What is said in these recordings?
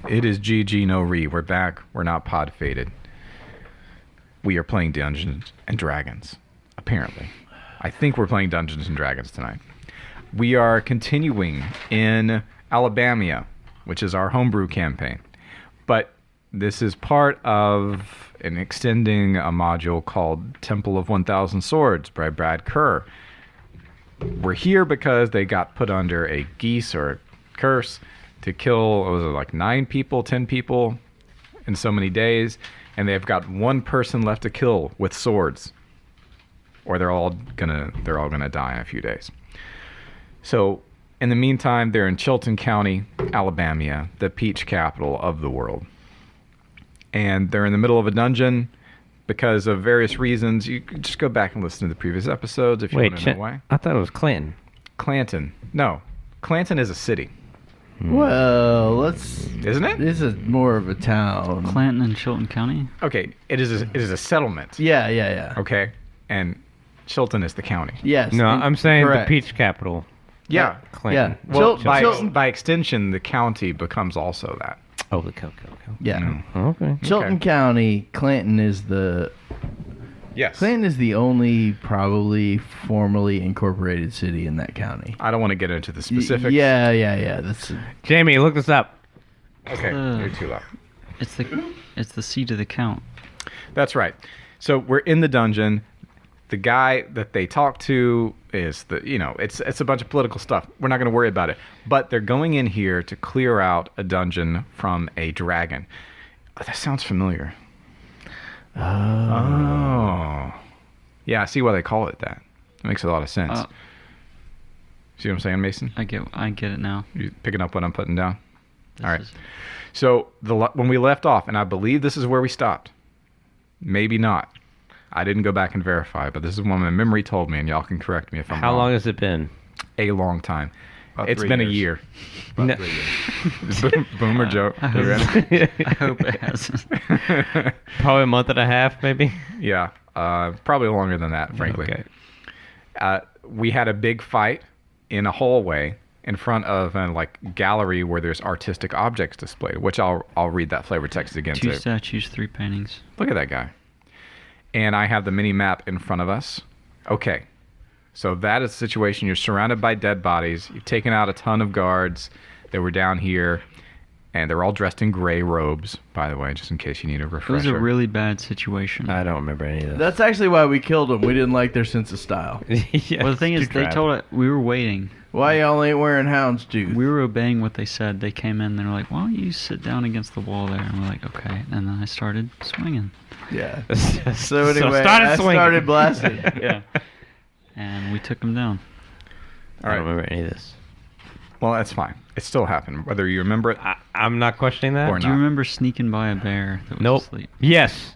It is GG no re. We're back. We're not pod faded. We are playing Dungeons and Dragons. Apparently. I think we're playing Dungeons and Dragons tonight. We are continuing in Alabama, which is our homebrew campaign. But this is part of an extending a module called Temple of 1,000 Swords by Brad Kerr. We're here because they got put under a Geas or curse to kill, what was it, like 9 people, 10 people in so many days, and they've got one person left to kill with swords, or they're all gonna die in a few days. So in the meantime, they're in Chilton County, Alabama, the peach capital of the world, and they're in the middle of a dungeon because of various reasons. You can just go back and listen to the previous episodes if you want to know why. I thought it was Clinton. Clanton. No, Clanton is a city. Well, Isn't it? This is more of a town. Clanton and Chilton County? Okay, it is a settlement. Yeah. Okay, and Chilton is the county. Yes. No, I'm saying correct. the peach capital. Yeah. Clinton. Yeah. Well, Chilton. by extension, the county becomes also that. Oh, the cow. Yeah. Okay. Chilton County, Clanton is the only probably formally incorporated city in that county. I don't want to get into the specifics. Yeah. Jamie, look this up. Okay, you're too loud. It's the seat of the count. That's right. So we're in the dungeon. The guy that they talk to is it's a bunch of political stuff. We're not going to worry about it. But they're going in here to clear out a dungeon from a dragon. Oh, that sounds familiar. Oh. Yeah, I see why they call it that. It makes a lot of sense. See what I'm saying, Mason? I get it now. You picking up what I'm putting down? All right. Is- So when we left off, and I believe this is where we stopped. Maybe not. I didn't go back and verify, but this is what my memory told me, and y'all can correct me if I'm wrong. How long has it been? A long time. About It's 3 been a years. year. About 3 years. Boomer joke. You ready? I hope it hasn't. Probably a month and a half, maybe. Yeah. Probably longer than that, frankly. Okay. We had a big fight in a hallway in front of a gallery where there's artistic objects displayed, which I'll read that flavor text again 2 too. statues, 3 paintings. Look at that guy. And I have the mini map in front of us. Okay. So that is the situation. You're surrounded by dead bodies. You've taken out a ton of guards that were down here. And they're all dressed in gray robes, by the way, just in case you need a refresher. It was a really bad situation. I don't remember any of this. That's actually why we killed them. We didn't like their sense of style. Yeah, Well, the thing is, they told us we were waiting. Why y'all ain't wearing houndstooth? We were obeying what they said. They came in. They were like, "Why don't you sit down against the wall there?" And we're like, "Okay." And then I started swinging. Yeah. So So anyway, started I swinging. started blasting. Yeah. And we took them down. All I right. don't remember any of this. Well, that's fine. It still happened, whether you remember it. I'm not questioning that. Or Do you not. remember sneaking by a bear that was Nope. asleep? Yes.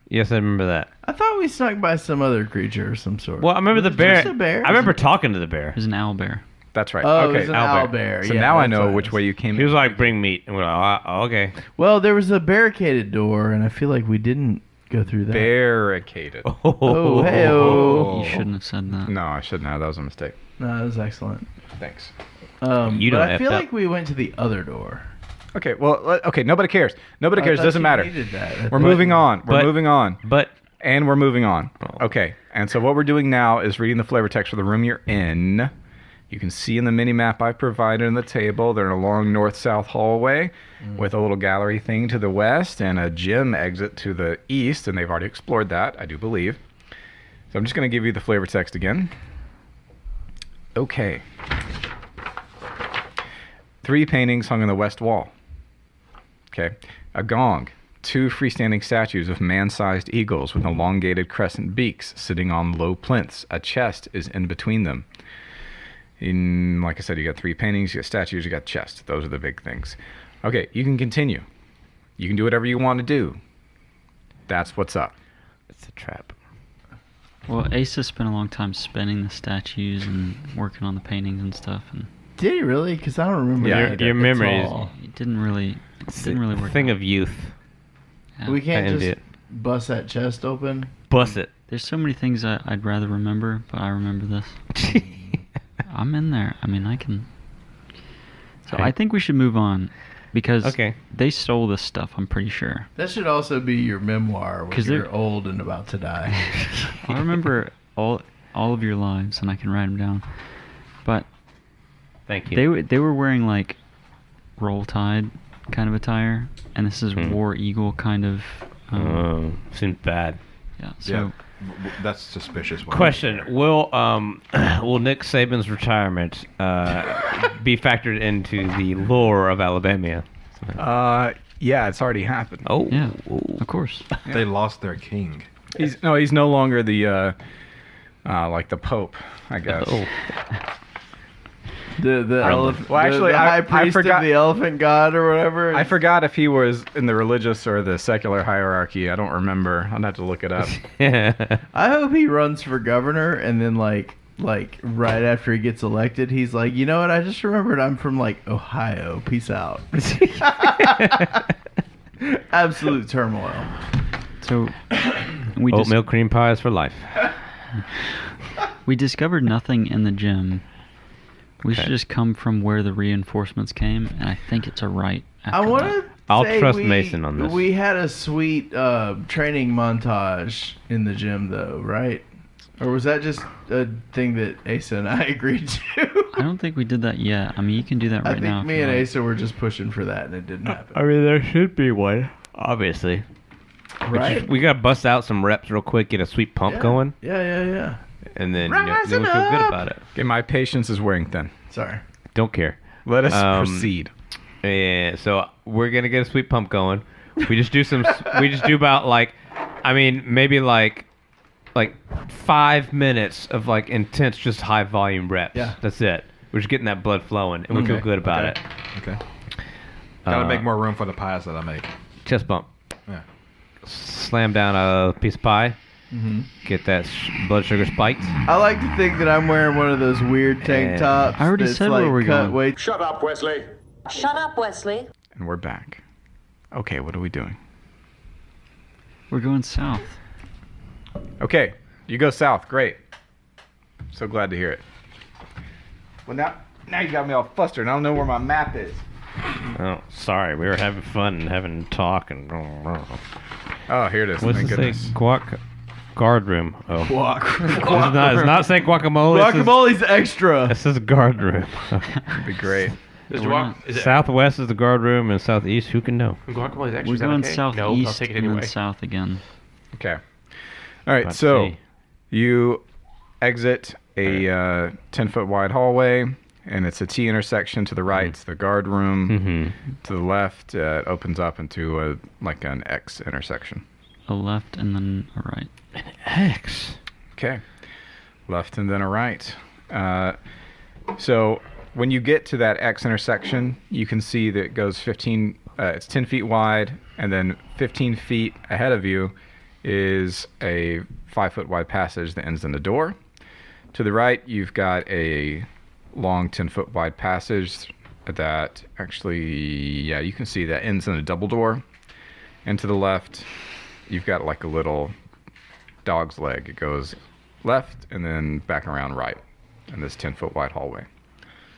Yes, I remember that. I thought we snuck by some other creature of some sort. Well, I remember Was the it bear. just a bear? I remember talking to the bear. It was an owl bear. That's right. Oh, it okay, was an owlbear. So Yeah, now I that's know what it which is. way you came He was in. like, "Bring meat," and we're like, "Oh, okay." Well, there was a barricaded door, and I feel like we didn't go through that. Barricaded. Oh, hey-oh. You shouldn't have said that. No, I shouldn't have. That was a mistake. No, that was excellent. Thanks. You but don't I feel effed up. like we went to the other door. Okay, well, okay, nobody cares. Nobody cares. I thought Doesn't you matter. needed that. We're moving on. We're but- moving on. But And we're moving on. Oh. Okay, and so what we're doing now is reading the flavor text for the room you're in. You can see in the mini map I provided on the table, they're in a long north-south hallway with a little gallery thing to the west and a gym exit to the east, and they've already explored that, I do believe. So I'm just going to give you the flavor text again. Okay. 3 paintings hung on the west wall. Okay. A gong. 2 freestanding statues of man-sized eagles with elongated crescent beaks sitting on low plinths. A chest is in between them. Like I said, you got 3 paintings, you got statues, you got chest. Those are the big things. Okay, you can continue. You can do whatever you want to do. That's what's up. it's a trap. Well, Asa spent a long time spinning the statues and working on the paintings and stuff, and Did he really? Because I don't remember. Yeah, that your at memory is- all. it didn't really work. Thing out. of youth. Yeah. We can't I just did. bust that chest open. Bust it. There's so many things I'd rather remember, but I remember this. I'm in there. I mean, I can. So Okay. I think we should move on. because Okay. they stole this stuff. I'm pretty sure. That should also be your memoir when 'Cause you're they're- old and about to die. I remember all of your lives, and I can write them down. But Thank you. they were wearing like Roll Tide kind of attire, and this is Hmm. War Eagle kind of. Oh, seems bad. Yeah. So Yeah, that's suspicious. Question: Will will Nick Saban's retirement be factored into the lore of Alabama? Yeah, it's already happened. Oh, yeah, of course. They lost their king. He's no longer the like the Pope, I guess. Oh. The elephant. Well, actually, the I high priest forgot- of the elephant god or whatever. I forgot if he was in the religious or the secular hierarchy. I don't remember. I'd have to look it up. I hope he runs for governor and then like right after he gets elected, he's like, you know what? I just remembered I'm from like Ohio. Peace out. Absolute turmoil. So we Oatmeal cream pies for life. we discovered nothing in the gym. We Okay. should just come from where the reinforcements came, and I think it's a right. I after want that. to. I'll trust Mason on this. We had a sweet training montage in the gym, though, right? Or was that just a thing that Asa and I agreed to? I don't think we did that yet. I mean, you can do that I right now. think if me you and like. Asa were just pushing for that, and it didn't happen. I mean, there should be one, obviously. Right? We gotta bust out some reps real quick, get a sweet pump Yeah. going, Yeah. and then Rising then we feel good up. about it. Okay, my patience is wearing thin. Sorry. Don't care. Let us Um, proceed. Yeah, so we're gonna get a sweet pump going. We just do we just do about maybe like 5 minutes of like intense, just high volume reps. Yeah. That's it. We're just getting that blood flowing, and we feel Okay, good about okay. it. Okay. Gotta Uh, make more room for the pies that I make. Chest bump. Yeah. Slam down a piece of pie. Mm-hmm. Get that blood sugar spiked. I like to think that I'm wearing one of those weird tank Yeah. tops. I already that's said like where we're cut going. way Shut up, Wesley. Shut up, Wesley. And we're back. Okay, what are we doing? We're going south. Okay, you go south. Great. So glad to hear it. Well, now you got me all flustered. I don't know where my map is. Oh, sorry. We were having fun and having talk and. Oh, here it is. What's Thank it goodness. say? Guard room. Oh. walk. It's not saying guacamole. Guacamole's extra. It says guard room. It'd be great. We're not- Southwest is the guard room, and southeast, who can know? Guacamole is actually We're going okay? southeast No, I'll take it and anyway. then south again. Okay. All right, About to so see. you exit a 10-foot wide hallway, and it's a T intersection to the right. It's the guard room. Mm-hmm. To the left, it opens up into an X intersection. A left and then a right. X. Okay. Left and then a right. So when you get to that X intersection, you can see that it goes 15, it's 10 feet wide, and then 15 feet ahead of you is a 5-foot wide passage that ends in a door. To the right, you've got a long 10-foot wide passage that actually, yeah, you can see that ends in a double door. And to the left, you've got like a little dog's leg. It goes left and then back around right in this 10-foot wide hallway.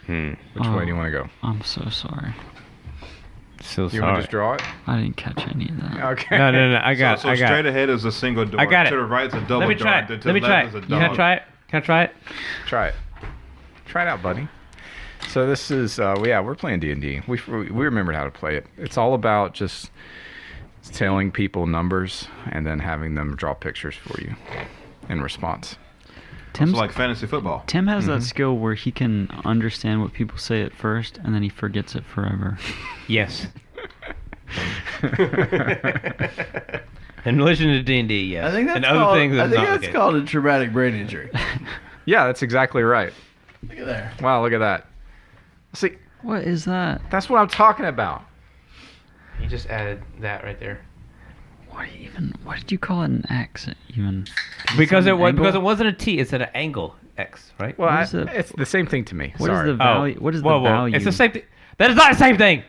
Which way do you want to go? I'm so sorry. So You want to just draw it? I didn't catch any of that. Okay. No. I got. So I got. straight ahead is a single door. I got it. To the right is a double Let me door. try and it. to Let me the try left it. is a Can I dog. try it? Can I try it? Try it. Try it out, buddy. So this is, we're playing D&D. We remembered how to play it. It's all about just telling people numbers and then having them draw pictures for you in response. It's Tim's, like fantasy football. Tim has that skill where he can understand what people say at first and then he forgets it forever. Yes. In relation to D&D, yes. I think that's and other called, things. I That's think not that's okay. called a traumatic brain injury. Yeah, that's exactly right. Look at there. Wow, look at that. See, What is that? that's what I'm talking about. You just added that right there. What did you call it an X even? because an it was angle? because it wasn't a T. It's at an angle X, right? Well, What is it? it's the same thing to me. What is Sorry. the value? What is the whoa. value? It's the same thing. That is not the same thing.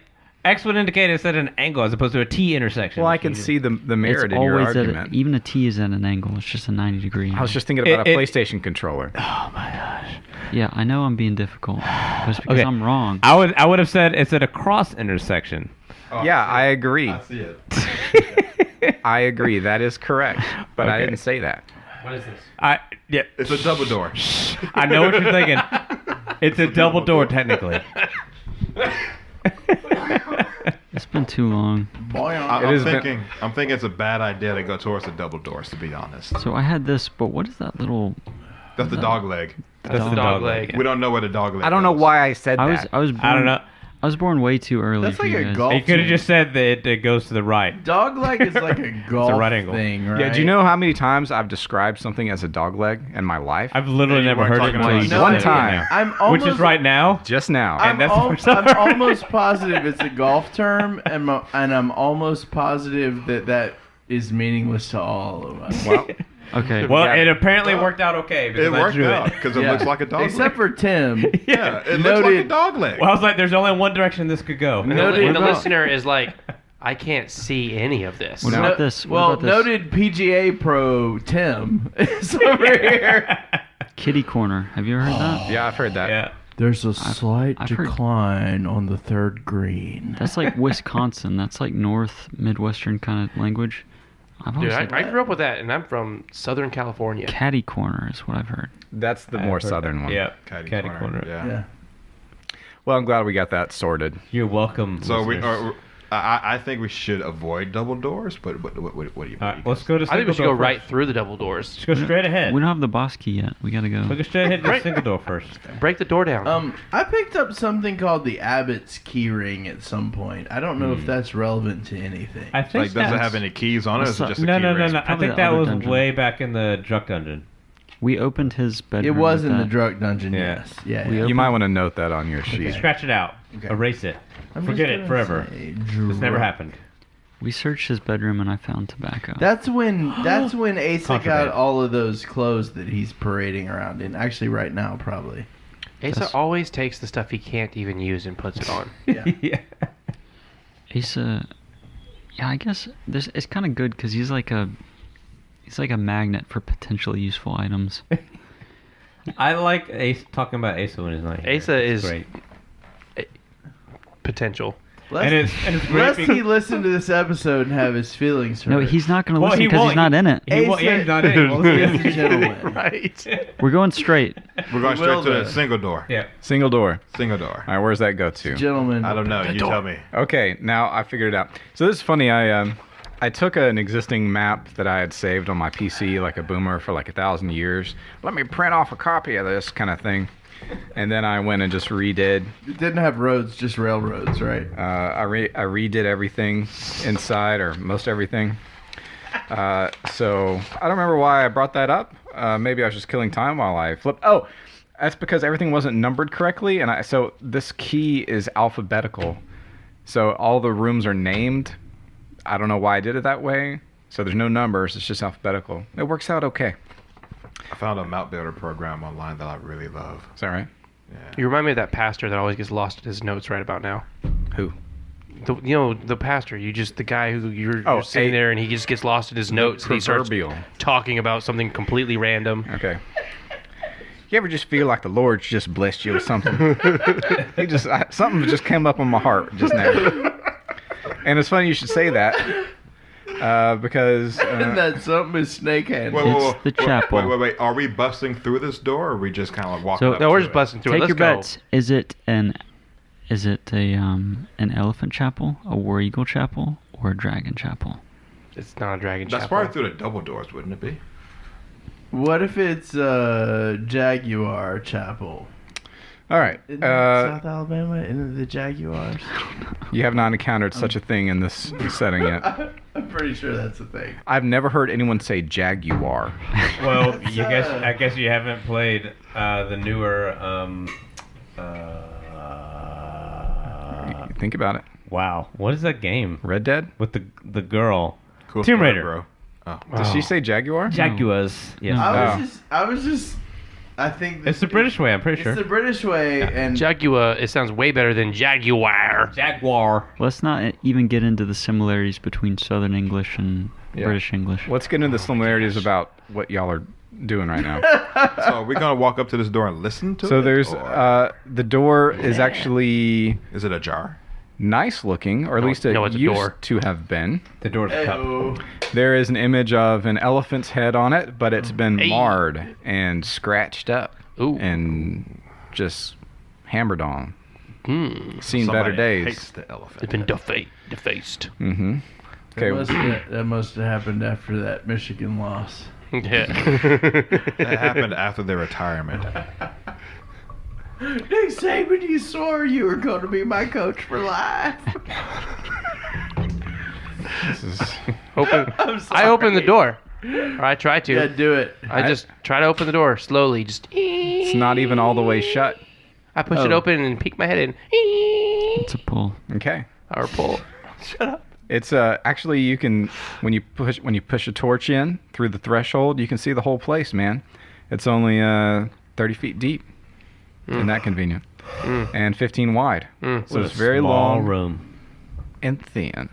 X would indicate it's at an angle as opposed to a T intersection. Well, I can see the It's merit in your always at argument. even a T is at an angle. It's just a 90 degree. I was just thinking about a It- PlayStation controller. Oh my gosh. Yeah, I know I'm being difficult, but it's because Okay. I'm wrong. I would have said it's at a cross intersection. Yeah, I agree. I see it. I agree. That is correct. But I Okay. didn't say that. What is this? Yeah. It's a double door. I know what you're thinking. It's a double door, technically. It's been too long. Boy, I'm has been- thinking it's a bad idea to go towards the double doors. To be honest, So I had this, but what is that little? that's the dog leg. That's the dog leg. We don't know where the dog leg. I don't know goes. why I said I that. was. Born, I don't know. I was born way too early That's for like you a guys. golf. You could have team. just said that it goes to the right. Dog leg is like a golf right angle. thing, right? Yeah, do you know how many times I've described something as a dog leg in my life? I've literally Yeah, you never weren't heard it talking until about you it. just One said it time. now. I'm almost, Which is right now. Just now. I'm, that's the al- first time I'm I heard it. almost positive it's a golf term, and I'm almost positive that is meaningless to all of us. Well, Okay. Well, Yeah. it apparently worked out okay because It I worked drew out it. because it Yeah. looks like a dog Except leg. for Tim. Yeah, it looks like a Noted. dog leg. Well, I was like, there's only one direction this could go. And Noted. the, and the What about- listener is like, I can't see any of this. What No. about this? What Well, about this? noted PGA pro Tim is over here. Kitty corner. Have you ever heard that? yeah, I've heard that. Yeah. There's a slight I've heard- decline on the third green. That's like Wisconsin. That's like North Midwestern kind of language. I've Dude, always I said grew up with that, and I'm from Southern California. catty corner is what I've heard. That's the I've more heard southern that. one. Yeah. Catty corner. Yeah. Yeah. Well, I'm glad we got that sorted. You're welcome. So listeners. I think we should avoid double doors. But what do you? All right, let's go to. I think we should single go door right first. through the double doors. Just go straight ahead. We don't have the boss key yet. We gotta go. We'll go straight ahead to the single door first. Break the door down. I picked up something called the Abbott's key ring at some point. I don't know if that's relevant to anything. I think Like, does it that's- have any keys on it? Or is it That's just a No, key no, no, ring? no. I Probably think the that other was dungeon. way back in the drug dungeon. We opened his bedroom. It was with in the that. drug dungeon, Yeah. yes. Yeah. We yeah. You might want to note that on your sheet. Scratch it out. Okay. Erase it. I'm Forget just it gonna forever. say This never drug- happened. We searched his bedroom and I found tobacco. That's when Asa Contraband. got all of those clothes that he's parading around in. Actually, right now, probably. Asa that's- always takes the stuff he can't even use and puts it on. Yeah. Yeah. Asa, yeah, I guess it's kind of good because he's like a magnet for potentially useful items. I like Ace talking about Asa when he's not here. Asa It's is- great. Potential. And it's great Lest because he listen to this episode and have his feelings hurt. No, he's not going to Well, listen he because won't. he's not in it. he won't, yeah, he's not in it. Ladies and gentlemen. Right. We're going straight. We're going Will straight to the then. single door. Yeah. Single door. Single door. All right, where's that go to? Gentlemen. I don't know. You tell me. Okay, now I figured it out. So this is funny. I took an existing map that I had saved on my PC, like a boomer for like 1,000 years. Let me print off a copy of this kind of thing, and then I went and just redid. It didn't have roads, just railroads, right? I redid everything inside, or most everything. So I don't remember why I brought that up. Maybe I was just killing time while I flipped. Oh, that's because everything wasn't numbered correctly, and so this key is alphabetical. So all the rooms are named. I don't know why I did it that way. So there's no numbers. It's just alphabetical. It works out okay. I found a map builder program online that I really love. Is that right? Yeah. You remind me of that pastor that always gets lost in his notes right about now. Who? The pastor. The guy who you're sitting A- there and he just gets lost in his notes and he starts Proverbial. talking about something completely random. Okay. You ever just feel like the Lord's just blessed you with something? Something just came up on my heart just now. And it's funny you should say that because And that something is snake hand. It's the chapel. Wait. Are we busting through this door, or are we just kind of like walking So- up No, we're to just it? busting through it. Take Let's your go. bets. Is it an elephant chapel, a war eagle chapel, or a dragon chapel? It's not a dragon That's chapel. probably through the double doors, wouldn't it be? What if it's Jaguar Chapel? all right. Isn't that South Alabama? Isn't it the Jaguars? You have not encountered such a thing in this setting yet. I'm pretty sure that's a thing. I've never heard anyone say Jaguar. Well, I guess you haven't played the newer. Think about it. Wow, what is that game Red Dead? with the girl? Cool Tomb story, Raider. bro. Oh. Did she say Jaguar? Jaguars. Yes. I was just. I think It's the British way. I'm pretty It's sure. the British way, and Jaguar. It sounds way better than Jaguar. Jaguar. Let's not even get into the similarities between Southern English and Yeah. British English. Let's get into the similarities about what y'all are doing right now. So we're gonna walk up to this door and listen to it. So there's or the door is actually is it ajar? nice looking, or at least it no, it's a used door. to have been. The door's cup. There is an image of an elephant's head on it, but it's been Hey. marred and scratched up Ooh. and just hammered on. Hmm. Seen Somebody better days. hates the elephant. It's been defaced. Mm-hmm. That Okay. must have happened after that Michigan loss. Yeah. That happened after their retirement. Nick Saban, you swore you were going to be my coach for life. This is Open. I'm sorry. I opened the door. Or I try to. Yeah, do it. I just try to open the door slowly. Just. it's not even all the way shut. I push it Oh. open and peek my head in. It's a pull. Okay. Or pull. Shut up. It's actually you can when you push a torch in through the threshold, you can see the whole place, man. It's only 30 feet deep. Isn't that convenient? And 15 wide. So it's very Small long room. and thin.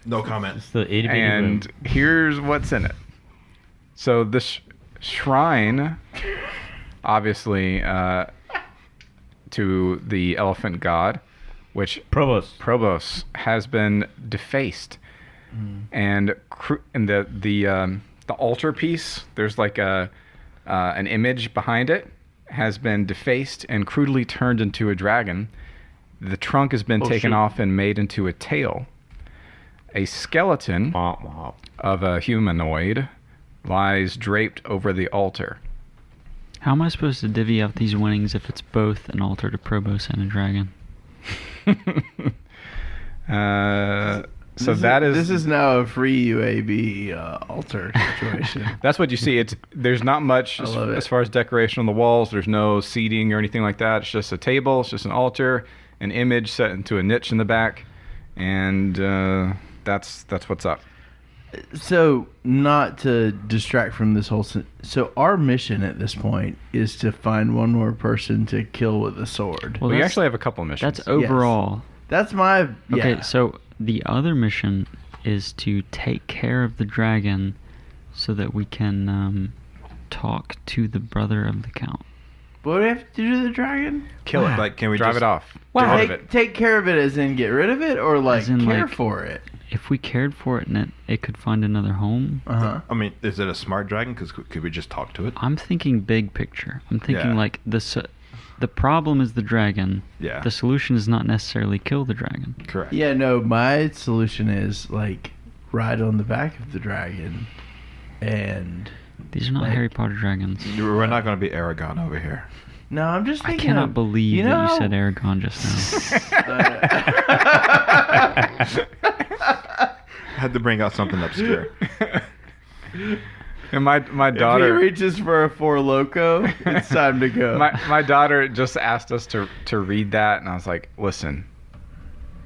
No comment. It's the itty bitty And room. here's what's in it. So this shrine, obviously, to the elephant god, which Provost. has been defaced, and the altar piece, there's like an image behind it, has been defaced and crudely turned into a dragon. The trunk has been taken shoot. off and made into a tail. A skeleton Womp womp. of a humanoid lies draped over the altar. How am I supposed to divvy out these winnings if it's both an altar to Probos and a dragon? So that is This is now a free UAB altar situation. that's what you see. There's not much I love it. as far as decoration on the walls. There's no seating or anything like that. It's just a table. It's just an altar, an image set into a niche in the back, and that's what's up. So, not to distract from this whole... So, our mission at this point is to find one more person to kill with a sword. Well, We that's- actually have a couple of missions. That's overall. That's my... Yeah. Okay, so the other mission is to take care of the dragon so that we can talk to the brother of the count. What do we have to do to the dragon? Kill it. Like, can we drive just- it off? Well, Get rid of it. take care of it as in get rid of it, or like As in, care like- for it? If we cared for it and it could find another home, Uh-huh. I mean, is it a smart dragon? Because could we just talk to it? I'm thinking big picture. I'm thinking Yeah. like the problem is the dragon. Yeah. The solution is not necessarily kill the dragon. Correct. Yeah, no, my solution is like ride on the back of the dragon and... These are not Like- Harry Potter dragons. We're not going to be Aragon over here. No, I'm just I thinking cannot of, believe you that know, you said Aragon just now. Had to bring out something obscure. And my If he daughter reaches for a Four Loco, it's time to go. my daughter just asked us to read that, and I was like, listen,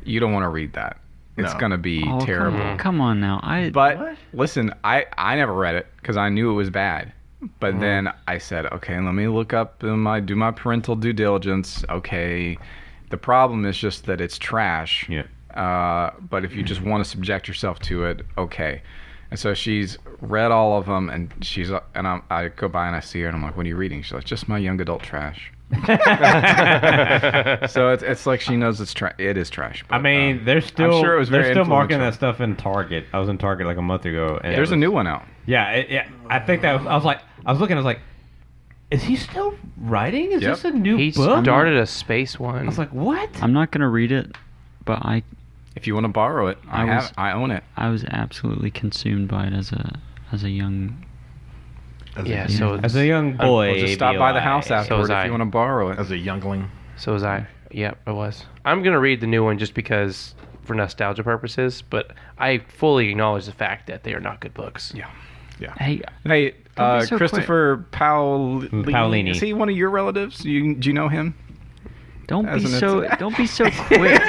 you don't want to read that. It's No. gonna be Oh, terrible. Come on now. But What? listen, I never read it because I knew it was bad. But then I said, okay, let me look up do my parental due diligence. Okay, the problem is just that it's trash. Yeah. But if you just want to subject yourself to it, okay. And so she's read all of them, and I go by and I see her, and I'm like, what are you reading? She's like, just my young adult trash. So it's like she knows it is trash. I but, mean, they're still sure it was very they're still marking influential. that stuff in Target. I was in Target like a month ago. And there's a new one out. Yeah, yeah. I think that I was looking. I was like, is he still writing? Is Yep. this a new He book? started a space one. I was like, what? I'm not gonna read it, but If you want to borrow it, I own it. I was absolutely consumed by it as a young. yeah, a- so As a young boy, We'll just stop by the house So afterward was if I. you want to borrow it. As a youngling. So was I. Yep, it was. I'm gonna read the new one just because for nostalgia purposes, but I fully acknowledge the fact that they are not good books. Yeah. Hey, Hey, Don't be so Christopher Paolini. Paolini. Is he one of your relatives? Do you know him? don't As be an so Ita- don't be so quick.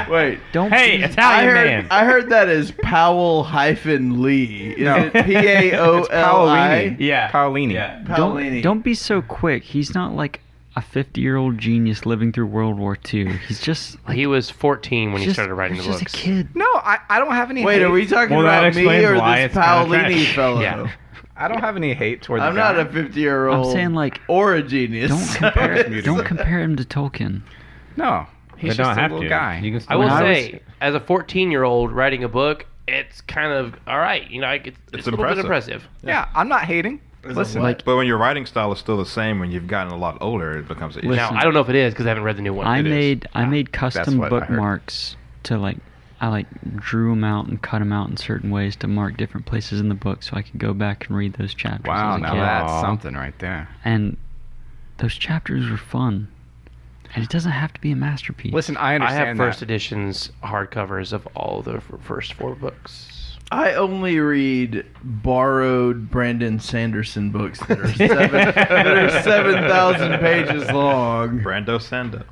Wait. Don't. Hey, be, Italian man. I heard that as Powell-Lee. Is No. it Paoli? Paolini. Yeah. Paolini. Yeah. Paolini. don't be so quick. He's not like a 50-year-old genius living through World War II. He's just like He was 14 when he just- started writing the he's books. just a kid. No, I don't have any Wait, hate. are we talking Well, that about me explains or why this it's kinda Paolini trash. fellow? Yeah. I don't have any hate toward I'm the not guy. a 50-year-old. I'm saying, like, or a genius. Don't compare him to Tolkien. No, he's They just don't a have little to. guy. You can I still will When I say, as a 14-year-old writing a book, it's kind of all right. You know, it's a little bit impressive. Yeah, I'm not hating. Listen, what? But when your writing style is still the same, when you've gotten a lot older, it becomes an issue. Now, I don't know if it is because I haven't read the new one. I It is. made custom what I heard. bookmarks to I drew them out and cut them out in certain ways to mark different places in the book so I could go back and read those chapters. wow, as a now kid. that's Aw. something right there. And those chapters were fun. And it doesn't have to be a masterpiece. Listen, I I understand have first that. editions hardcovers of all the first 4 books. I only read borrowed Brandon Sanderson books that are 7,000 pages long. Brando Sando.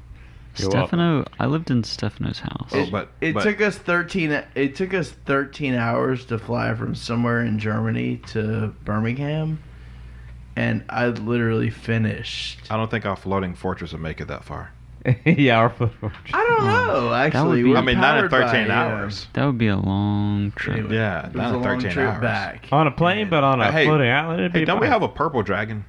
Stefano, I lived in Stefano's house. Oh, but Took us 13. It took us 13 hours to fly from somewhere in Germany to Birmingham, and I literally finished. I don't think our floating fortress would make it that far. yeah, our I don't know. Actually, be- we're I mean, not in powered by, 13 hours. That would be a long trip. Anyway, Yeah, it was not a in long 13 trip hours. back. on a plane, but on a Hey, floating island, it'd be Hey, don't we fine. have a purple dragon?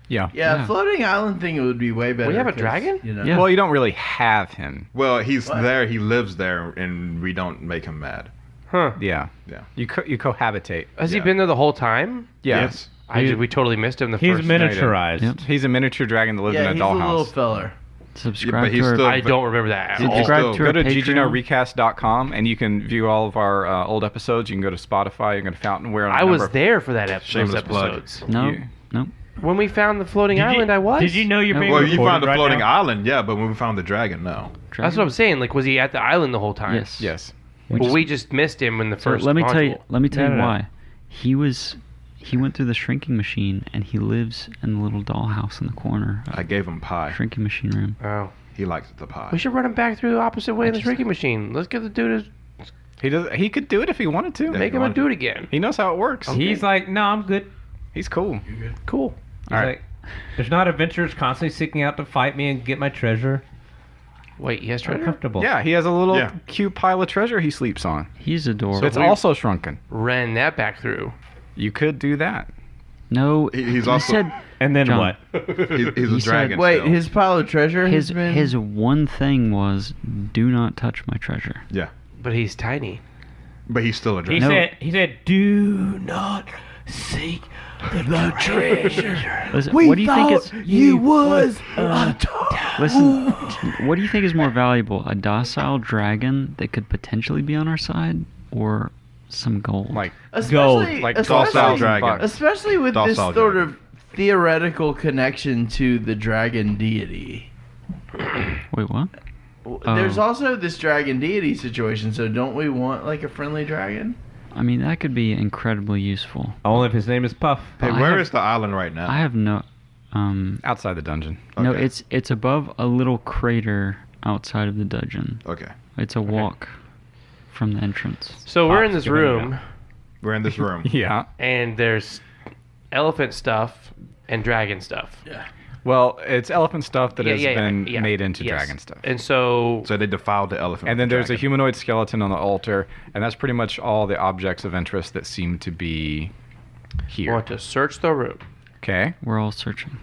Yeah. Yeah, Yeah. floating island thing, it would be way better. We have a 'cause, dragon? You know. Yeah. Well, you don't really have him. Well, he's What? there. He lives there, and we don't make him mad. Huh. Yeah. Yeah. You cohabitate. Has he Yeah. been there the whole time? Yeah. Yes. We totally missed him the He's first miniaturized. Yep. He's a miniature dragon that lives Yeah, in he's a a little dollhouse. feller. Subscribe but he's to our still- I don't remember that at all. subscribe still- to Go our to Patreon. ggnorecast.com and you can view all of our old episodes. You can go to Spotify. You can go to Fountain. We're on a I was number of- there for that those Shameless plug. episodes. No, You- no. When we found the floating Did you- island, I was. Did you know you're No. being Well, you recorded found the right floating now? island, yeah, but when we found the dragon, no. That's what I'm saying. Like, was he at the island the whole time? Yes. Yes. Well, we just missed him in the So first. let me tell you. module. Let me tell No, you no, no. why. He went through the shrinking machine and he lives in the little dollhouse in the corner. I gave him pie. Shrinking machine room. Oh, He likes the pie. we should run him back through the opposite way in the shrinking machine. Let's get the dude to He does. He could do it if he wanted to. Yeah. make him wanted do it again. He knows how it works. He's like, no, I'm good. He's cool. Cool. He's All right. like, there's not adventurers constantly seeking out to fight me and get my treasure. Wait, he has I'm treasure? comfortable. Yeah, he has a little Yeah. cute pile of treasure he sleeps on. He's adorable. It's also shrunken. Ran that back through. You could do that. No, He's he also- said And then John. what? He's He a said- dragon. Wait, still. his pile of treasure his has been. his one thing was do not touch my treasure. Yeah, But he's tiny. but he's still a He dragon. said, do not seek the treasure. Listen, what do you think is you was Listen, what do you think is more valuable? A docile dragon that could potentially be on our side or some gold? Like especially, like especially, docile dragon. especially with this Docile sort dragon. of theoretical connection to the dragon deity. Wait, what? There's Oh. also this dragon deity situation, so don't we want like a friendly dragon? I mean, that could be incredibly useful. Only if his name is Puff. Hey, I where have- is the island right now? I have no outside the dungeon. no, Okay. it's above a little crater outside of the dungeon. Okay, It's a walk from the entrance. So we're in Pops this giving it room, we're in this room. Yeah. and there's elephant stuff and dragon stuff. Well, it's elephant stuff that has yeah, been yeah. made into Yes. dragon stuff. And so, So they defiled the elephant. And with then the there's a dragon. humanoid skeleton on the altar, and that's pretty much all the objects of interest that seem to be I here. want to search the room. Okay. We're all searching.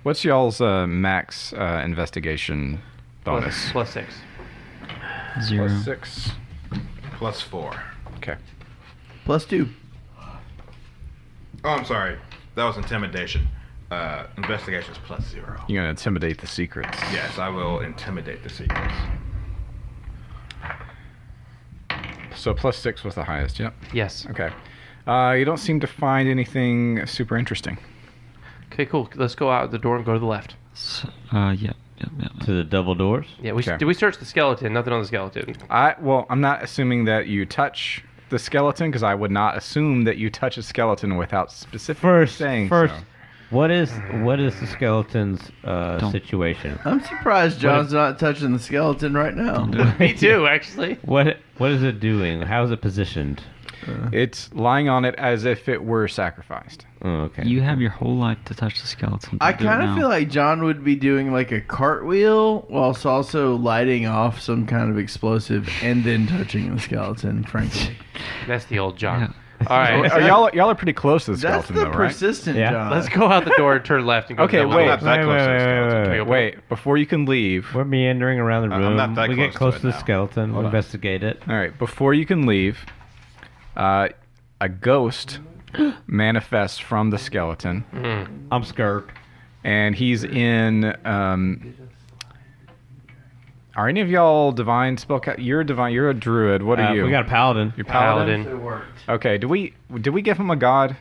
What's y'all's max investigation bonus? Plus 6. 0. +6. +4. Okay. +2. Oh, I'm sorry. That was intimidation. Investigation's +0. You're gonna intimidate the secrets. Yes, I will intimidate the secrets. So +6 was the highest. Yep. Yes. Okay. You don't seem to find anything super interesting. Okay, cool. Let's go out the door and go to the left. Yep. To the double doors. Yeah, Okay. did we search the skeleton? Nothing on the skeleton. I'm not assuming that you touch the skeleton because I would not assume that you touch a skeleton without specifically saying so. What is the skeleton's situation? I'm surprised John's not touching the skeleton right now. Me too, actually. What is it doing? How is it positioned? It's lying on it as if it were sacrificed. Oh, okay. You have your whole life to touch the skeleton. I Do it kind of now. feel like John would be doing like a cartwheel whilst also lighting off some kind of explosive and then touching the skeleton, frankly. That's the old John. All right. Y'all are pretty close to the That's skeleton, the though, right? persistent Yeah. John. Let's go out the door, turn left, and go. Okay, to the wait. I'm not that close to the skeleton. Wait, before you can leave. We're meandering around the I'm room. not that we get close close to to it the now. skeleton. Hold We on. investigate it. All right, before you can leave, a ghost manifests from the skeleton, I'm scared. and he's in. Are any of y'all divine You're a divine. You're a druid. What are you? We got a paladin. You're paladin. Paladin. It worked. Okay. Did we give him a god?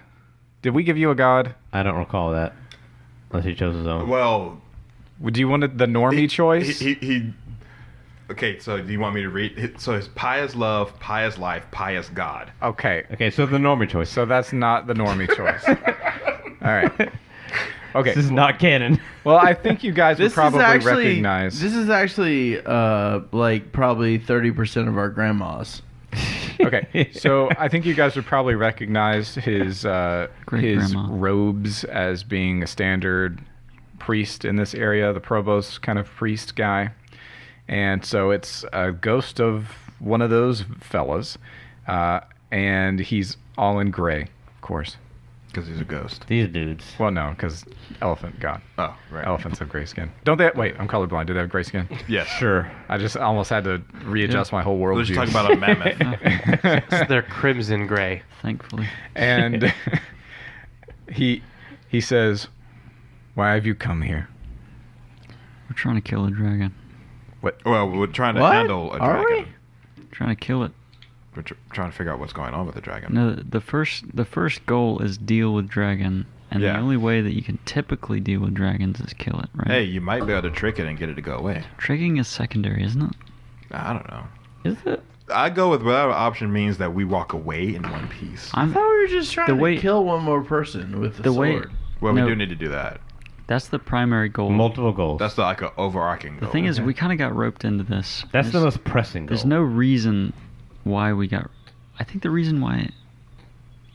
Did we give you a god? I don't recall that. Unless he chose his own. Well, Would you want the normie choice? He. Okay, so do you want me to read? So it's pi is love, pi is life, pi is God. Okay. Okay, so the normie choice. So that's not the normie choice. All right. Okay. This is not canon. Well, I think you guys would This probably is actually recognize. This is actually like probably 30% of our grandmas. Okay, so I think you guys would probably recognize his Great-grandma. robes as being a standard priest in this area, the provost kind of priest guy, and so it's a ghost of one of those fellas, and he's all in gray, of course. Because he's a ghost. These dudes. Well, no, because elephant god. Oh, right. Elephants have gray skin. Don't they? Wait, I'm colorblind. Do they have gray skin? Yes. Sure. I just almost had to readjust my whole world. Let's talk about a mammoth. They're crimson gray. Thankfully. And he says, "Why have you come here?" We're trying to kill a dragon. Well, we're trying to What? handle a Are dragon. Trying to kill it. We're trying to figure out what's going on with the dragon. No, the first goal is deal with dragon, and Yeah. the only way that you can typically deal with dragons is kill it, right? Hey, you might be able to trick it and get it to go away. Tricking is secondary, isn't it? I don't know. Is it? I go with whatever option means that we walk away in one piece. I thought we were just trying The to way- kill one more person with the the way sword. Well, no, we do need to do that. that's the primary goal. Multiple goals. That's like an overarching The goal. thing is, we kind of got roped into this. That's the There's- most pressing goal. There's no reason why we got. I think the reason why.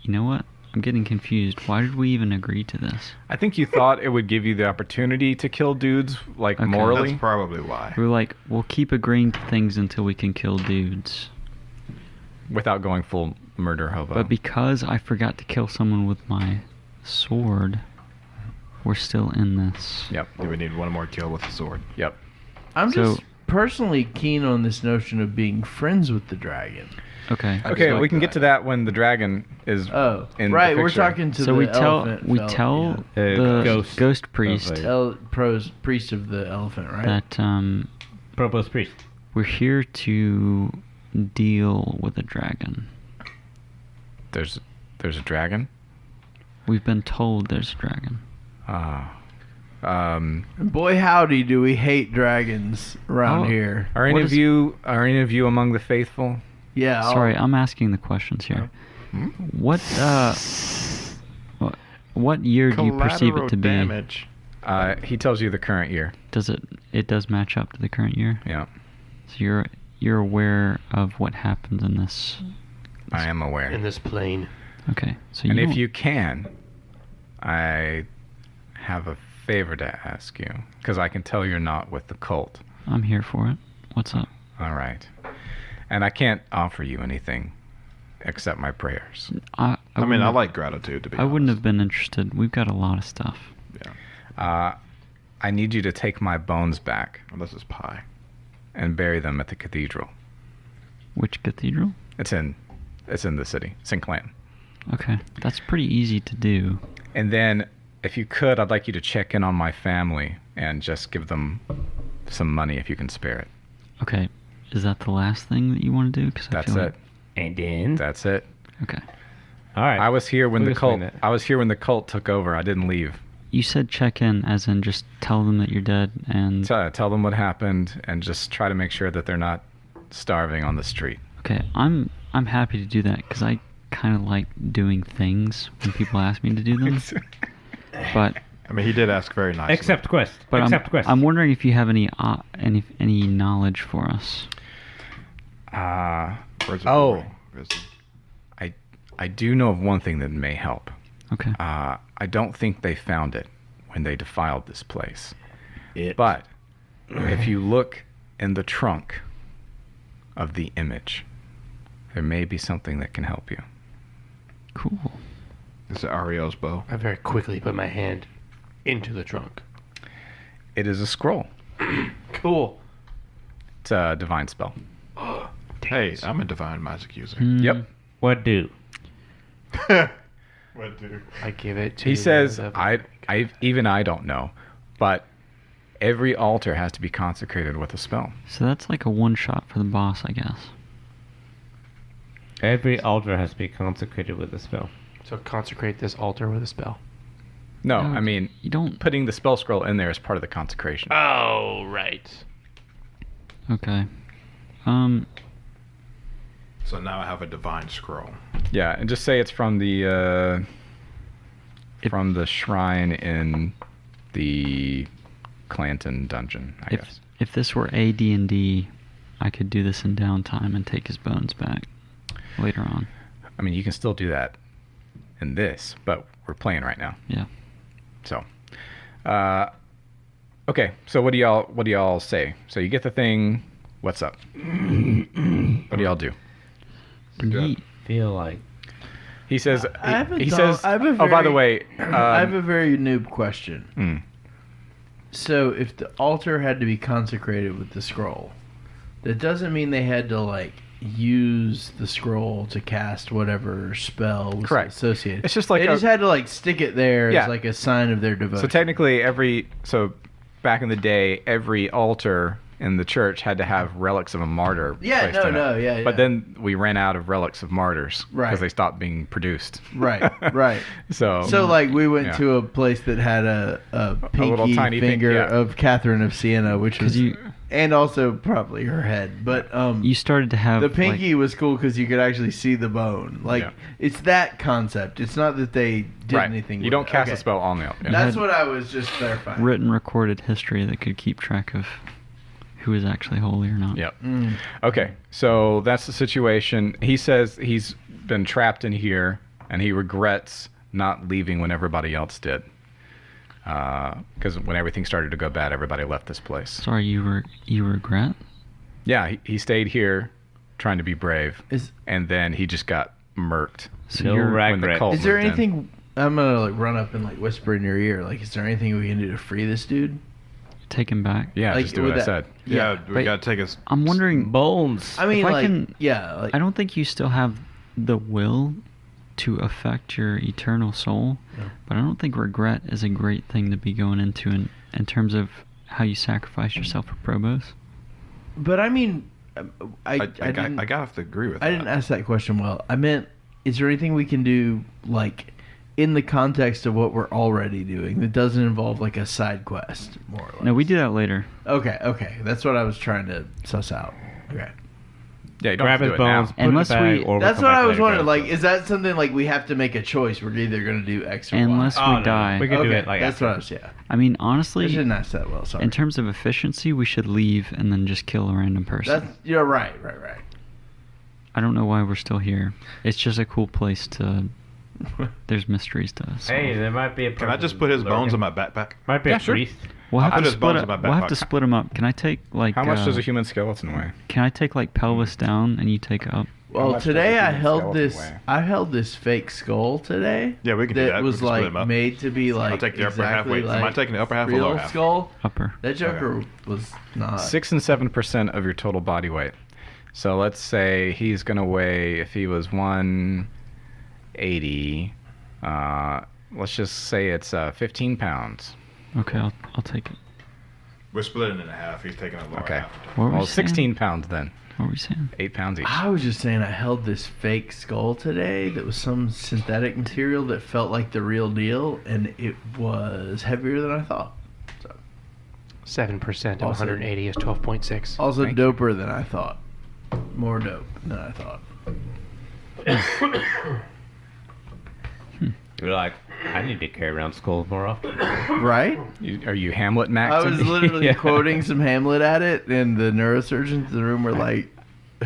You know what? I'm getting confused. Why did we even agree to this? I think you thought it would give you the opportunity to kill dudes, like Okay. morally. That's probably why. We were like, we'll keep agreeing to things until we can kill dudes. Without going full murder hobo. But because I forgot to kill someone with my sword, we're still in this. Yep. Do we need one more kill with the sword? Yep. I'm So- just personally keen on this notion of being friends with the dragon. Okay. I Okay, just like we can that. get to that when the dragon is. Oh, in the right. We're picture. talking to So the we tell elephant we fella, tell yeah. the Ghost priest of priest of the elephant, right? that Provost priest. we're here to deal with a dragon. There's a dragon. We've been told there's a dragon. Ah. And boy, howdy, do we hate dragons around Oh. here. Are any What of is- you among the faithful? Yeah. Sorry, I'm asking the questions here. What what year do you perceive it to be? damage. He tells you the current year. Does it does match up to the current year? Yeah, So you're aware of what happens in this. I am aware. In this plane. Okay. So And you if don't- you can, I have a favor to ask you, because I can tell you're not with the cult. I'm here for it. What's up? All right. And I can't offer you anything except my prayers. I wouldn't mean, I have- like gratitude, to be I wouldn't honest. have been interested. We've got a lot of stuff. Yeah. I need you to take my bones back Unless it's pie. and bury them at the cathedral. Which cathedral? It's in the city. It's in Clanton. Okay, that's pretty easy to do. And then, if you could, I'd like you to check in on my family and just give them some money if you can spare it. Okay, is that the last thing that you want to do? Because That's it. And then. That's it. Okay. All right. I was here when We'll the cult. explain that. I was here when the cult took over. I didn't leave. You said check in, as in just tell them that you're dead, and Tell them what happened and just try to make sure that they're not starving on the street. okay, I'm happy to do that because I kind of like doing things when people ask me to do them. But I mean, he did ask very nicely. Accept quest. but Accept quest. I'm wondering if you have any knowledge for us. Words of Oh. glory, wisdom. I do know of one thing that may help. Okay. I don't think they found it when they defiled this place. It. But if you look in the trunk of the image, there may be something that can help you. Cool. It's Ariel's bow. I very quickly put my hand into the trunk. It is a scroll. Cool. It's a divine spell. Hey, I'm a divine magic user. Yep. What do? What do? I give it to He says, the- I don't know, but every altar has to be consecrated with a spell. So that's like a one shot for the boss, I guess. Every altar has to be consecrated with a spell. So consecrate this altar with a spell. No, No, I mean, you don't. putting the spell scroll in there is part of the consecration. Oh, right. Okay. So now I have a divine scroll. Yeah, and just say it's from the shrine in the Clanton dungeon, I guess. If this were AD&D, I could do this in downtime and take his bones back later on. I mean, you can still do that in this, but we're playing right now. Yeah. So, okay. So what do y'all say? So you get the thing. What's up? What do y'all do? Yeet. Feel like He says. I have a He dog- says. I have a Oh, by the very- way, I have a very noob question. mm, So if the altar had to be consecrated with the scroll, that doesn't mean they had to like use the scroll to cast whatever spell was Correct. associated. It's just like they a- just had to like stick it there Yeah. as like a sign of their devotion. so technically, back in the day, every altar in the church had to have relics of a martyr. Yeah, placed in it. yeah. But then we ran out of relics of martyrs Right. because they stopped being produced. Right, right. So like we went yeah. to a place that had a pinky little tiny finger yeah. of Catherine of Siena, which was you- and also probably her head. But You started to have the pinky like, was cool because you could actually see the bone. Like Yeah. it's that concept. It's not that they did right. anything. You with don't it. cast Okay. a spell on the altar. Yeah. That's had what I was just clarifying. written recorded history that could keep track of who is actually holy or not. Yep. Mm. Okay, so that's the situation. He says he's been trapped in here, and he regrets not leaving when everybody else did. Because when everything started to go bad, everybody left this place. Sorry, you regret? Yeah, he stayed here, trying to be brave, Is and then he just got murked So No you're rag- when the Regret. cult is there moved in. anything? I'm gonna like run up and like whisper in your ear. Like, is there anything we can do to free this dude? take him back. Yeah, Like, just do what with I that- said. Yeah, we Wait. gotta take us. I'm wondering. bones. I mean, If I like, can- yeah, like I don't think you still have the will to affect your eternal soul, No. but I don't think regret is a great thing to be going into in terms of how you sacrifice yourself for probos. But I mean, I I didn't, gotta have to agree with I that. didn't ask that question well. I meant, is there anything we can do, like, in the context of what we're already doing that doesn't involve, like, a side quest, more or less? No, we do that later. Okay. That's what I was trying to suss out. Okay. Yeah, you don't Grab have to his do it now. bones, put Unless it in the bag, we- or we'll That's come what back I was later, wondering. grab Like, it. is that something, like, we have to make a choice? We're either going to do X or Y? Unless Oh, we no. die. We could do Okay, it like that's after. what I was, yeah. I mean, I honestly, didn't ask that well, sorry. in terms of efficiency, we should leave and then just kill a random person. That's, you're right. I don't know why we're still here. It's just a cool place to. There's mysteries to us. Hey, there might be a. Can I just put his bones in my backpack? Might be Yeah, a sure. priest. We'll have I'll to put his split bones it. in my We'll have to backpack. split them up. Can I take like? How much does a human skeleton weigh? Can I take like pelvis down and you take up? Well, much today does a I human held skeleton this. weigh? I held this fake skull today. Yeah, we can do that. that. We Was can split like 'em up. made to be like I'll take the upper half. exactly Wait, like am I taking the upper half or real lower half? skull. Upper. That Joker was not. 6 and 7% of your total body weight. So let's say he's gonna weigh, if he was 180, let's just say it's 15 pounds. Okay, I'll take it. We're splitting it in half. He's taking a lower Okay. half. What were Well, we saying? 16 pounds then. What were we saying? 8 pounds each. I was just saying I held this fake skull today that was some synthetic material that felt like the real deal, and it was heavier than I thought. So 7% of Also- 180 is 12.6. also Thank doper than I thought. More dope than I thought. You're like, I need to carry around skulls more often. Right? Are you Hamlet Max? I was literally Yeah. quoting some Hamlet at it, and the neurosurgeons in the room were like,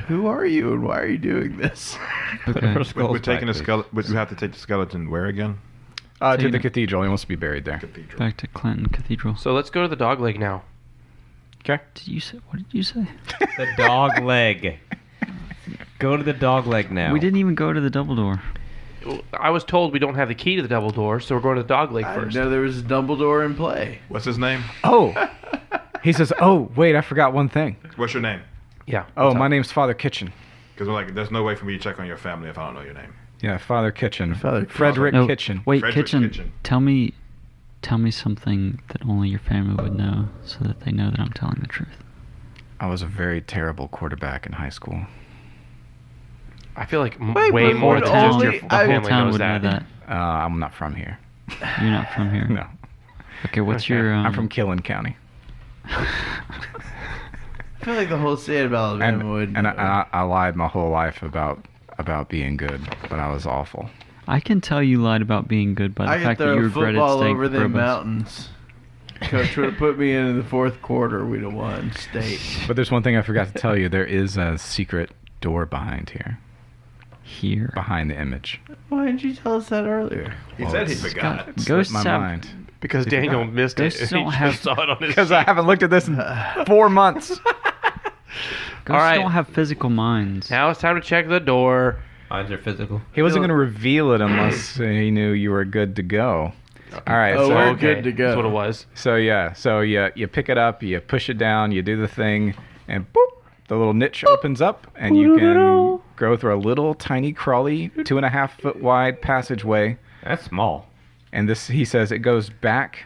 "Who are you, and why are you doing this?" Okay. We're taking a skeleton. Would you have to take the skeleton where again? to Taking the it- cathedral. He wants to be buried there. Cathedral. Back to Clanton Cathedral. So let's go to the dog leg now. Okay. Did you say? What did you say? The dog leg. Go to the dog leg now. We didn't even go to the double door. I was told we don't have the key to the double door, so we're going to the dog lake I didn't first. know there was a Dumbledore in play. What's his name? Oh, he says, "Oh, wait, I forgot one thing. What's your name? Yeah. Oh, what's my up? name's Father Kitchen. Because like, there's no way for me to check on your family if I don't know your name. Yeah, Father Kitchen. Father Frederick No, Kitchen. Wait, Frederick kitchen, Kitchen. Tell me something that only your family would know, so that they know that I'm telling the truth. I was a very terrible quarterback in high school. I feel like Wait, way but more would than just only- your I- the The whole family town knows would that. know that. I'm not from here. You're not from here. No, Okay, what's Okay. your? I'm from Killen County. I feel like the whole state of Alabama would. And I lied my whole life about being good, but I was awful. I can tell you lied about being good by the I could fact that throw you a regretted football staying over the Brobus. mountains. Coach would have put me in the fourth quarter. We'd have won state. But there's one thing I forgot to tell you. There is a secret door behind here, Here. behind the image. Why didn't you tell us that earlier? He Well, said he it's forgot. Slipped Ghosts my have- mind. Because He Daniel forgot. missed Ghosts it. don't He have- just saw it on his Because I haven't looked at this in 4 months. Ghosts right. don't have physical minds. Now it's time to check the door. Minds are physical. He wasn't going to reveal it unless he knew you were good to go. All right. Oh, so we're good to go. That's what it was. So yeah, so you pick it up, you push it down, you do the thing, and boop, the little niche opens up, and you can go through a little tiny crawly 2.5 foot wide passageway. That's small. And this, he says, it goes back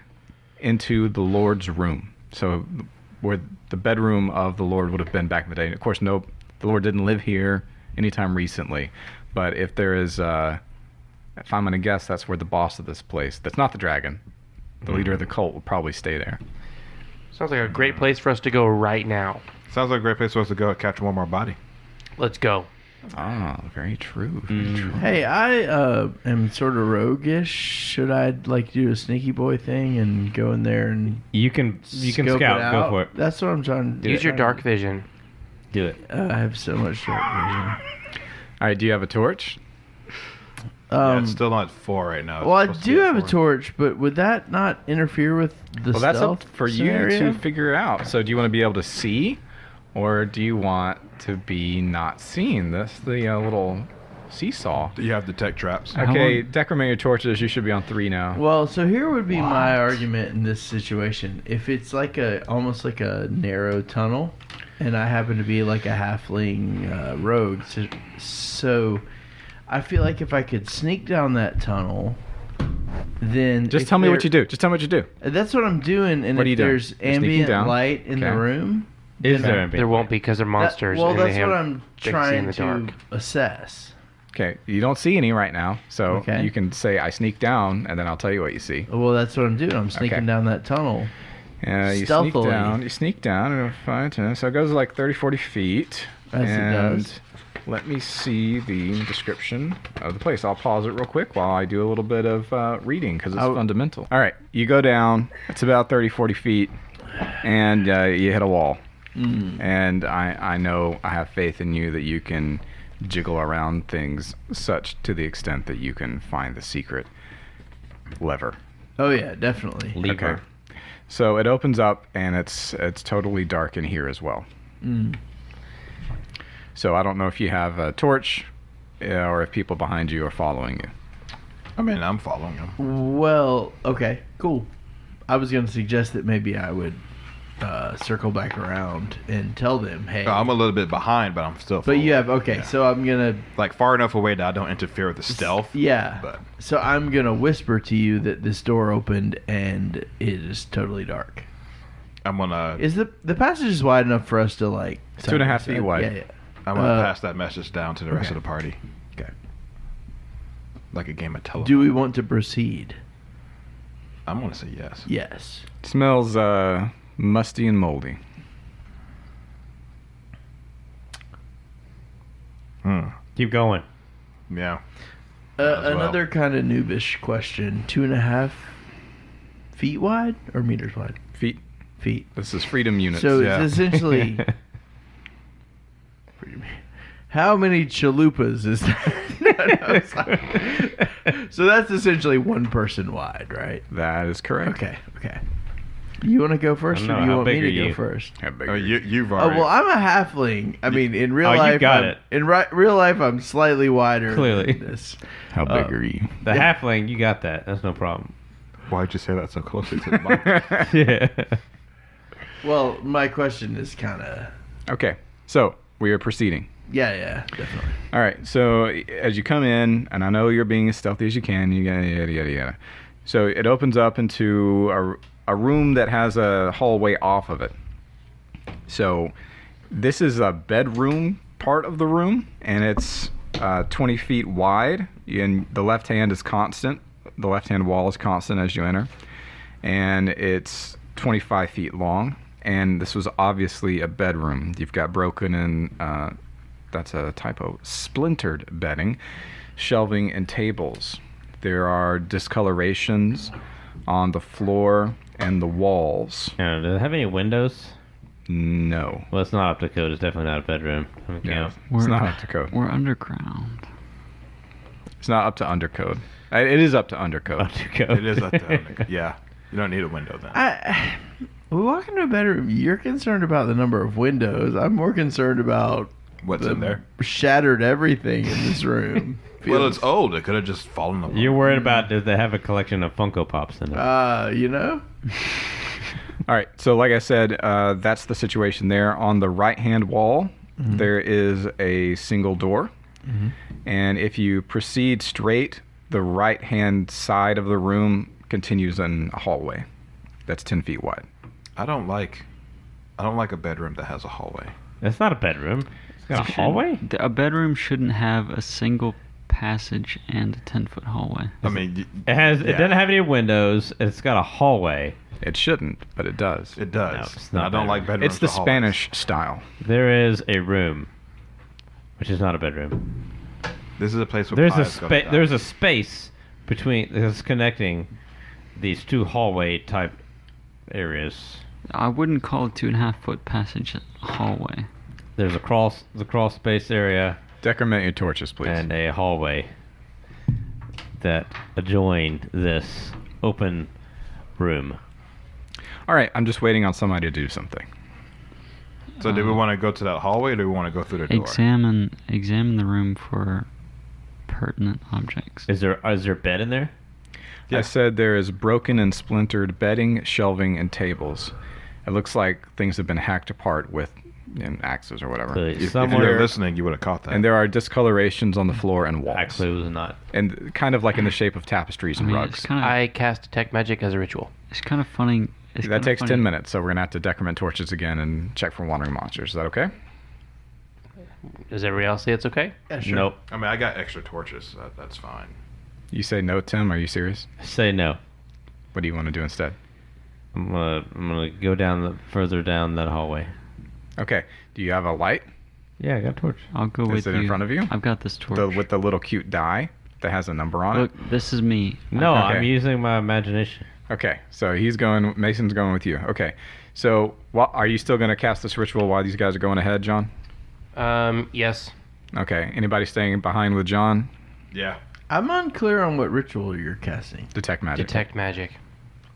into the Lord's room. So where the bedroom of the Lord would have been back in the day. Of course, no, the Lord didn't live here anytime recently. But if there is, if I'm going to guess, that's where the boss of this place, that's not the dragon, the leader of the cult, will probably stay there. Sounds like a great place for us to go right now. Sounds like a great place for us to go and capture one more body. Let's go. Ah, very true. Very true. Hey, I am sort of roguish. Should I like do a sneaky boy thing and go in there and You can scope it scout. Go out? for it. That's what I'm trying to do. Use your dark vision. Do it. I have so much dark vision. All right, do you have a torch? Yeah, it's still not 4 right now. It's Well, I supposed to be do at have a 4. torch, but would that not interfere with the Well, that's stealth up for scenario? you to figure out. So do you want to be able to see, or do you want to be not seen? That's the little seesaw. Do you have detect traps? How Okay, long- decrement your torches. You should be on 3 now. Well, so here would be my argument in this situation. If it's like almost like a narrow tunnel, and I happen to be like a halfling rogue, so I feel like if I could sneak down that tunnel, then Just if tell me what there- you do. Just tell me what you do. That's what I'm doing, and What are you if doing? there's You're sneaking ambient down? light in the Okay. room, Is then there? I- a big- There won't be because they're monsters. well, and that's they have what I'm they can see in trying the to dark. assess. Okay, you don't see any right now, so Okay. you can say I sneak down, and then I'll tell you what you see. Well, that's what I'm doing. I'm sneaking Okay. down that tunnel. You Stealthily. sneak down. You sneak down, and 5, 10. So it goes like 30, 40 feet. As it and does. let me see the description of the place. I'll pause it real quick while I do a little bit of reading because it's fundamental. All right, you go down. It's about 30, 40 feet, and you hit a wall. And I know I have faith in you that you can jiggle around things such to the extent that you can find the secret lever. Oh yeah, definitely. Lever. So it opens up, and it's totally dark in here as well. So I don't know if you have a torch, or if people behind you are following you. I mean, I'm following him. Well, okay, cool. I was going to suggest that maybe I would circle back around and tell them, hey. I'm a little bit behind, but I'm still but following. you have, okay, so I'm going to. Like, far enough away that I don't interfere with the stealth. Yeah. But So I'm going to whisper to you that this door opened and it is totally dark. I'm gonna Is the passage is wide enough for us to like. 2.5 feet wide. Yeah, yeah. pass that message down to the rest okay. of the party. Okay. Like a game of telephone. Do we want to proceed? I'm gonna say yes. Yes. Smells musty and moldy. Keep going. Yeah. as well. Another kind of noobish question: 2.5 feet wide or meters wide? Feet. Feet. This is freedom units. So yeah. it's essentially. How many chalupas is that? No, sorry. So that's essentially one person wide, right? That is correct. Okay. Okay. You want to go first, I don't or know, you how want me big to are go you? first? How big Oh, are you? you've Oh already. well, I'm a halfling. I mean, in real you life, got I'm, it. in real life, I'm slightly wider. Clearly. than this. How big are you? The halfling, you got that. That's no problem. Why'd you say that so closely to the mic? Yeah. Well, my question is kind of. Okay, so we are proceeding. Yeah, definitely. All right, so as you come in, and I know you're being as stealthy as you can, yada. So it opens up into a room that has a hallway off of it. So this is a bedroom part of the room, and it's 20 feet wide, and the left hand is constant. The left-hand wall is constant as you enter, and it's 25 feet long, and this was obviously a bedroom. You've got broken and, that's a typo, splintered bedding, shelving, and tables. There are discolorations on the floor and the walls. Does it have any windows? No. Well, it's not up to code. It's definitely not a bedroom. Okay. Yeah, it's not up to code. We're underground. It's not up to undercode. It is up to undercode. Up to code. It is up to yeah. You don't need a window then. We walk into a bedroom. You're concerned about the number of windows. I'm more concerned about What's the in there? shattered everything in this room. Well, it's old. It could have just fallen apart. You're worried about does they have a collection of Funko Pops in it? You know. All right, so like I said, that's the situation there. On the right-hand wall, there is a single door. And if you proceed straight, the right-hand side of the room continues in a hallway that's 10 feet wide. I don't like a bedroom that has a hallway. It's not a bedroom. It's got a hallway? A bedroom shouldn't have a single passage and a 10-foot hallway. I mean, It has. It yeah. doesn't have any windows. It's got a hallway. It shouldn't, but it does. It does. No, it's And not I don't like bedrooms. It's the with hallways. Spanish style. There is a room, which is not a bedroom. This is a place where There's a pies go to die. there's a space between that's connecting these two hallway type areas. I wouldn't call a 2.5-foot passage a hallway. There's the crawl space area Decrement your torches, please. and a hallway that adjoin this open room. All right, I'm just waiting on somebody to do something. So do we want to go to that hallway or do we want to go through the door? Examine the room for pertinent objects. Is there a bed in there? Yeah. I said there is broken and splintered bedding, shelving, and tables. It looks like things have been hacked apart with axes or whatever. Clearly, If you somewhere were listening, you would have caught that. And there are discolorations on the floor and walls. actually it was not. And kind of like in the shape of tapestries I and mean, rugs. it's kind of I cast detect magic as a ritual. it's kind of funny. It's That kinda takes funny. 10 minutes, so we're going to have to decrement torches again and check for wandering monsters. Is that okay? Does everybody else say it's okay? Yeah, sure. Nope. I mean, I got extra torches. So that's fine. You say no, Tim? Are you serious? Say no. What do you want to do instead? I'm gonna go further down that hallway. Okay. Do you have a light? Yeah, I got a torch. I'll go with Is it you. in front of you? I've got this torch. With the little cute die that has a number on Look, this is me. No, Okay. I'm using my imagination. it? Okay. So Mason's going with you. Okay. So are you still going to cast this ritual while these guys are going ahead, John? Yes. Okay. Anybody staying behind with John? Yeah. I'm unclear on what ritual you're casting. Detect magic. Detect magic.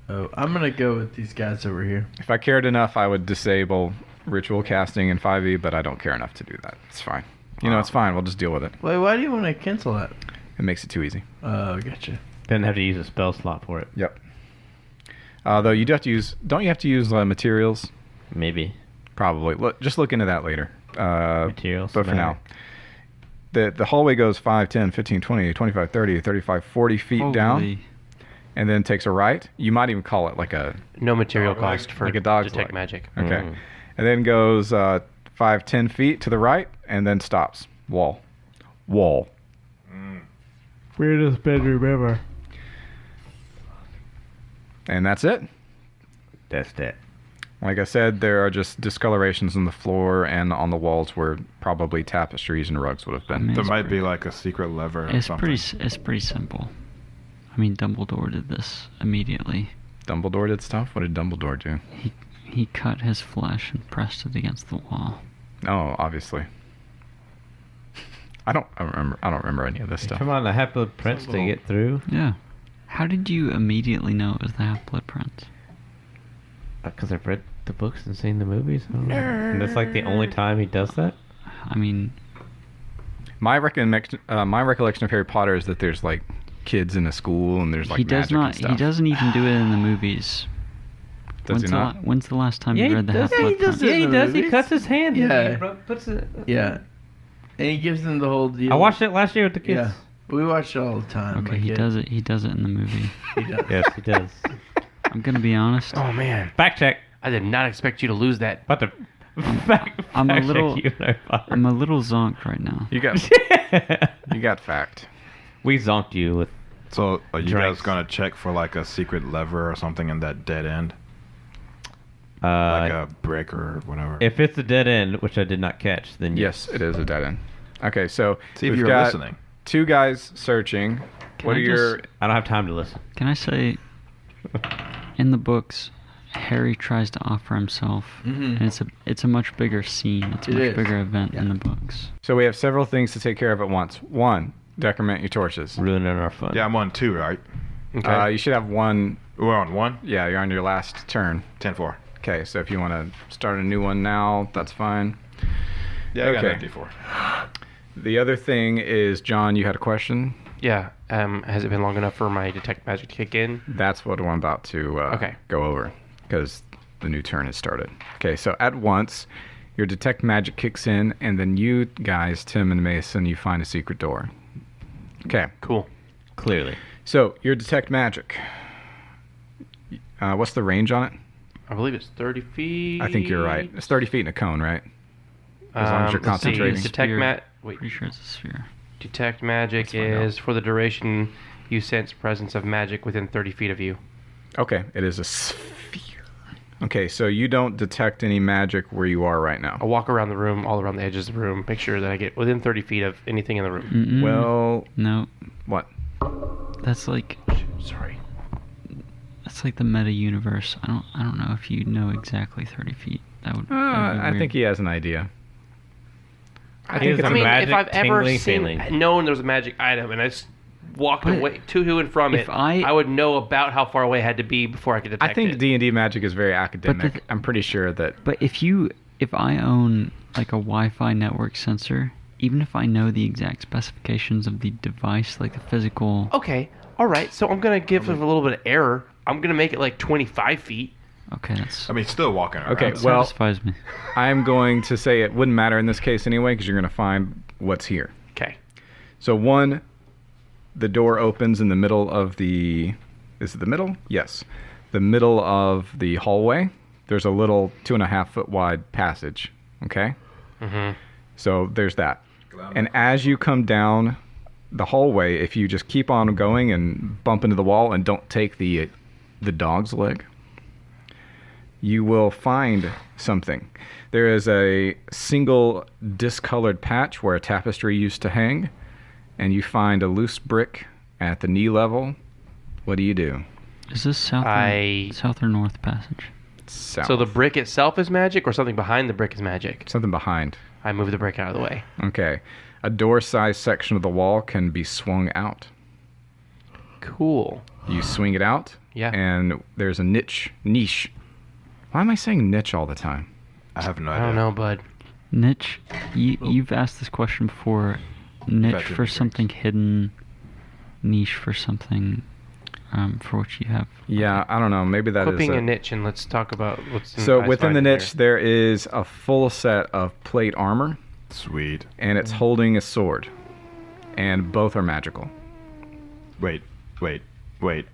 Oh, I'm gonna go with these guys over here. If I cared enough, I would disable ritual casting in 5e, but I don't care enough to do that. It's fine. It's fine. We'll just deal with it. Wait, why do you want to cancel that? It makes it too easy. Oh, gotcha. Didn't have to use a spell slot for it. Yep. Though you do have to use. Don't you have to use materials? Maybe. Probably. Just look into that later. Materials. But for now, the hallway goes 5, 10, 15, 20, 25, 30, 35, 40 feet down, Holy- and then takes a right. You might even call it like a No material Dog leg. cost for Like a dog's detect leg. magic. okay, Mm. and then goes 5, 10 feet to the right, and then stops. Wall. Weirdest bedroom ever. And that's it. That's that. Like I said, there are just discolorations on the floor and on the walls where probably tapestries and rugs would have been. mean, There It's might pretty- be like a secret lever or It's something. it's pretty simple. I mean, Dumbledore did this immediately. Dumbledore did stuff? What did Dumbledore do? He cut his flesh and pressed it against the wall. Oh, obviously. I don't remember any of this stuff. Come on, the Half-Blood Prince to get through. Yeah. How did you immediately know it was the Half-Blood Prince? Because I've read the books and seen the movies. I don't know. And that's like the only time he does that. I mean, My recollection of Harry Potter is that there's like kids in a school and there's like he does magic and not. stuff. He doesn't even do it in the movies. Does he not? When's the last time you read the does. Yeah, he Half-Blood does Prince? it. Yeah, he in the does. He movies? cuts his hand. Yeah. He puts it. Yeah. And he gives them the whole deal. I watched it last year with the kids. Yeah. We watch it all the time. Okay, my he kid. does it. He does it in the movie. He does. Yes, he does. I'm gonna be honest. Oh man, Fact check. I did not expect you to lose that. About the fact. I'm a fact check little- you and I I'm a little zonked right now. You got you got fact. We zonked you with. So are you Drinks. guys gonna check for like a secret lever or something in that dead end, Uh, like a brick or whatever? if it's a dead end, which I did not catch, then Yes, it is a dead end. Okay, so See if we've you're got listening. 2 guys searching. What I are your? just- I don't have time to listen. Can I say, in the books, Harry tries to offer himself, Mhm. and it's a much bigger scene. It's a It much is. bigger event in Yeah. the books. So we have several things to take care of at once. 1, decrement your torches. Ruining our fun. Yeah, I'm on 2, right? Okay. You should have 1. We're on 1. Yeah, you're on your last turn. 10-4. Okay, so if you want to start a new one now, that's fine. Yeah, I got Okay. an D4. The other thing is, John, you had a question. yeah. Has it been long enough for my detect magic to kick in? That's what I'm about to Okay. go over because the new turn has started. Okay, so at once, your detect magic kicks in, and then you guys, Tim and Mason, you find a secret door. Okay, Cool. Clearly. so your detect magic. What's the range on it? I believe it's 30 feet. I think you're right. It's 30 feet in a cone, right? As long as you're let's see. concentrating. Detect Wait. Pretty sure it's a sphere. Detect magic Let's find out. is for the duration you sense presence of magic within 30 feet of you. Okay, it is a sphere. Okay, so you don't detect any magic where you are right now. I'll walk around the room, all around the edges of the room, make sure that I get within 30 feet of anything in the room. Mm-mm. Well, No, what? that's like Sorry. the meta universe. I don't know if you know exactly 30 feet. That would. That would be I weird. think he has an idea. I He think has it's a I mean, magic if I've ever tingling seen, feeling. known there was a magic item and I just walked But away to and from if it, I- I would know about how far away I had to be before I could detect I think it. D&D magic is very academic. I'm pretty sure that. But if I own like a Wi-Fi network sensor, even if I know the exact specifications of the device, like the physical. Okay, all right. So I'm gonna give it a little bit of error. I'm gonna make it like 25 feet. Okay, that's. I mean, still walking around. Okay, that well- satisfies me. I'm going to say it wouldn't matter in this case anyway because you're going to find what's here. Okay. So 1, the door opens in the middle of the. Is it the middle? Yes. The middle of the hallway. There's a little 2.5 foot wide passage. Okay? Mm-hmm. So there's that. And as you come down the hallway, if you just keep on going and bump into the wall and don't take the dog's leg, you will find something. There is a single discolored patch where a tapestry used to hang, and you find a loose brick at the knee level. What do you do? Is this south or north passage? South. So the brick itself is magic, or something behind the brick is magic? Something behind. I move the brick out of the way. Okay. A door-sized section of the wall can be swung out. Cool. You swing it out, Yeah. and there's a niche. Why am I saying niche all the time? I have no I idea. don't know, bud. Niche. You've asked this question before. Niche Fetch for it, something hidden. Niche for something for which you have. Yeah, I don't know. Maybe that Quit is being a- a niche and let's talk about what's in So I within find the in niche, there. there is a full set of plate armor, Sweet. and it's holding a sword, and both are magical. Wait.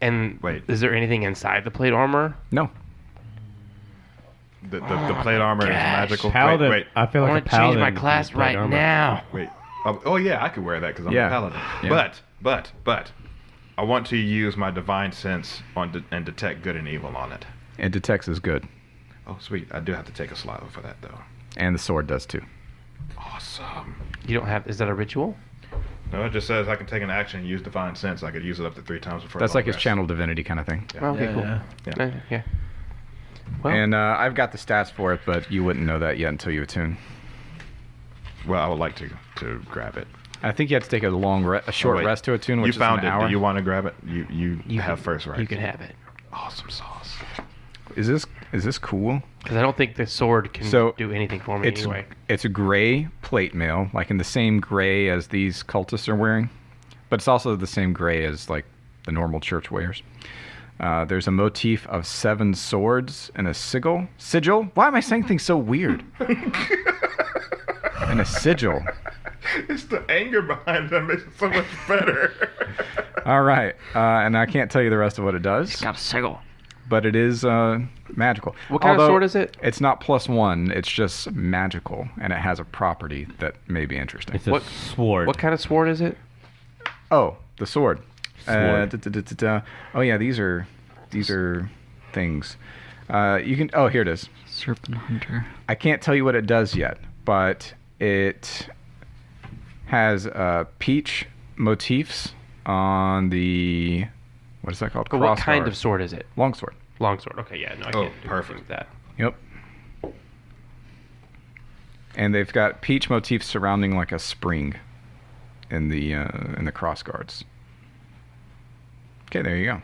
And Wait. is there anything inside the plate armor? No, The plate armor is magical. Paladin. Wait. I feel I like want a to change paladin. my can class plate right armor. now. Wait. Oh yeah, I could wear that because I'm Yeah. a paladin. Yeah. But I want to use my divine sense and detect good and evil on it. and detects is good, Oh sweet, I do have to take a slide for that though. and the sword does too. Awesome. You don't have. Is that a ritual? No, it just says I can take an action and use divine sense. I could use it up to 3 times before. That's a long like his rest. channel divinity kind of thing. Oh, okay, Yeah, cool. yeah. Yeah. Well, And I've got the stats for it, but you wouldn't know that yet until you attune. Well, I would like to grab it. I think you have to take a short Oh, wait. rest to attune, which You is found an it. hour. Do you want to grab it? You you have can- first right. You can have it. Awesome sauce. is this cool? Because I don't think the sword can So, do anything for me anyway. It's a gray plate mail, like in the same gray as these cultists are wearing, but it's also the same gray as like the normal church wears. There's a motif of 7 swords and a sigil. Sigil? Why am I saying things so weird? And a sigil. It's the anger behind that makes it so much better. All right, and I can't tell you the rest of what it does, Got a sigil. but it is magical. What kind of Although, sword is it? It's not +1. It's just magical, and it has a property that may be interesting. It's a What- sword. What kind of sword is it? Oh, the sword. Sword. Oh yeah, these are things. You can. Oh, here it is. Serpent hunter. I can't tell you what it does yet, but it has peach motifs on the what is that called? But what kind Crossguard. of sword is it? Longsword. Longsword. Okay, yeah, no, I Oh, can't do perfect. anything with that. Yep. And they've got peach motifs surrounding like a spring in the crossguards. Okay, there you go.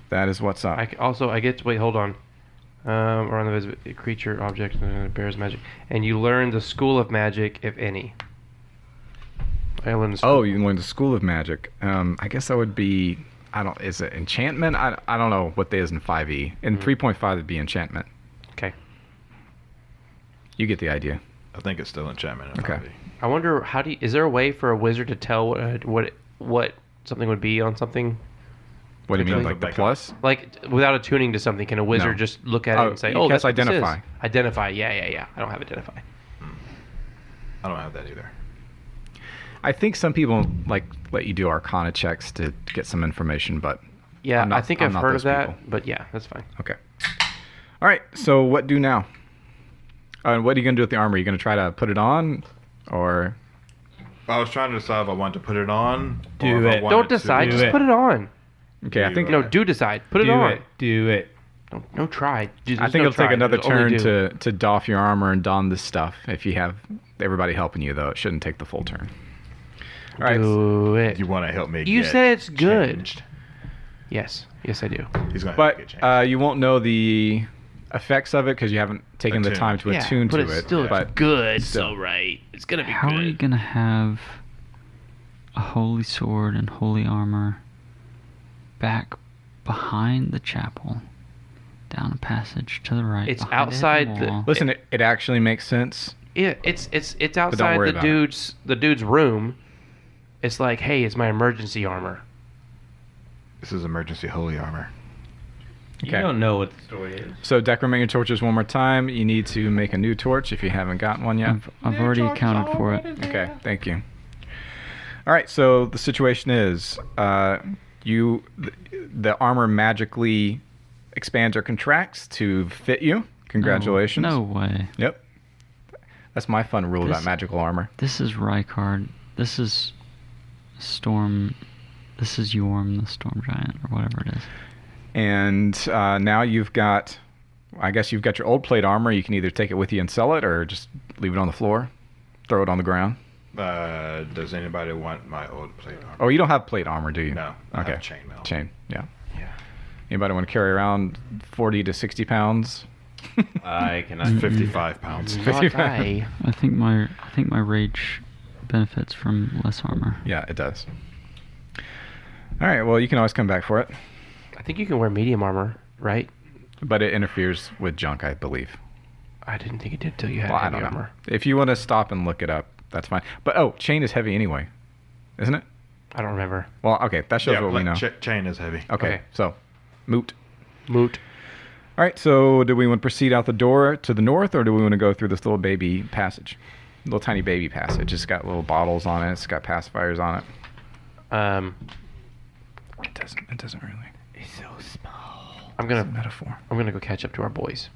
That is what's up. I get to wait. Hold on. Or on the creature, object, bears magic, and you learn the school of magic, if any. I learned the school. Oh, you can learn the School of Magic. I guess that would be. Is it enchantment? I don't know what that is in 5e. In 3.5, it'd be enchantment. Okay. You get the idea. I think it's still enchantment. in Okay. 5e. I wonder is there a way for a wizard to tell what something would be on something? What do you mean, Quickly. like the plus? Like without attuning to something, can a wizard No. just look at it Oh, and say, you "Oh, cast that's what this is." identify. Identify. Yeah. I don't have identify. I don't have that either. I think some people like let you do Arcana checks to get some information, but Yeah, I'm not- I think I'm I've not heard those of that, people. but yeah, that's fine. okay. All right. So what do now? What are you gonna do with the armor? Are you gonna try to put it on, or I was trying to decide if I wanted to put it on. Do or if I it. wanted Don't to- decide, Do just it. put it on. okay? I think No, do decide. Put it do on. it. Do it. No try. Just, I there's think no it'll take try. another Just only turn do. to doff your armor and don this stuff. If you have everybody helping you, though, it shouldn't take the full turn. All right. Do it. You want to help me? You get said it's good. changed. Yes, I do. He's going to But get changed. you won't know the effects of it because you haven't taken the Attune. time to Yeah, attune but to it's it. still but good. still. So right, it's gonna be How good. are you gonna have a holy sword and holy armor back behind the chapel, down a passage to the right? It's behind a outside hidden the- wall? listen, it actually makes sense. Yeah, it's outside worry the about it. dude's room. It's like, hey, it's my emergency armor. This is emergency holy armor. Okay. You don't know what the story is. So decrement your torches one more time. You need to make a new torch if you haven't gotten one yet. I've already accounted for it. Okay, thank you. All right, so the situation is, the armor magically expands or contracts to fit you. Congratulations. No way. Yep. That's my fun rule about This- magical armor. This is Rykard. This is Storm. This is Yorm, the Storm Giant, or whatever it is. And now you've got, I guess you've got your old plate armor. You can either take it with you and sell it, or just leave it on the floor, throw it on the ground. Does anybody want my old plate armor? Oh, you don't have plate armor, do you? No, I Okay. have chainmail. Chain. Yeah. Yeah. Anybody want to carry around 40 to 60 pounds? I cannot. 55 pounds. Not I. I think my rage benefits from less armor. Yeah, it does. All right. Well, you can always come back for it, I think you can wear medium armor, right? but it interferes with junk, I believe. I didn't think it did till you had Well, I heavy don't know. armor. If you want to stop and look it up, that's fine. But chain is heavy anyway, isn't it? I don't remember. Well, okay, that shows what we know. Chain is heavy. Okay, Okay. so moot. Moot. All right, so do we want to proceed out the door to the north, or do we want to go through this little baby passage? Little tiny baby passage. It's got little bottles on it. It's got pacifiers on it. It doesn't really. It's so small. I'm It's a gonna metaphor. go catch up to our boys.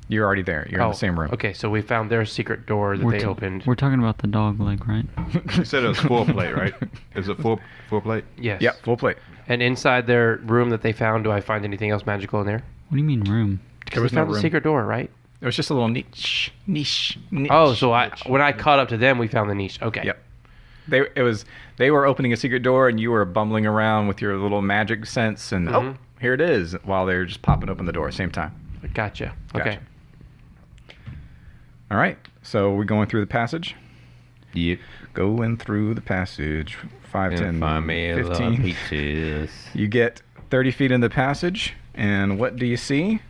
You're already there. You're in the same room. Okay, so we found their secret door that they opened. We're talking about the dog leg, right? You said it was full plate, right? Is it full plate? Yes. Yep, full plate. And inside their room that they found, do I find anything else magical in there? What do you mean room? There was we no found the room. secret door, right? It was just a little niche. Oh, so when I caught up to them, we found the niche. Okay. Yep. They were opening a secret door, and you were bumbling around with your little magic sense, and oh, here it is. While they're just popping open the door at the same time. Gotcha. Okay. All right. So we're going through the passage. Yep. Going through the passage. 5, 10, Find me a lot of 15. peaches. You get 30 feet in the passage, and what do you see?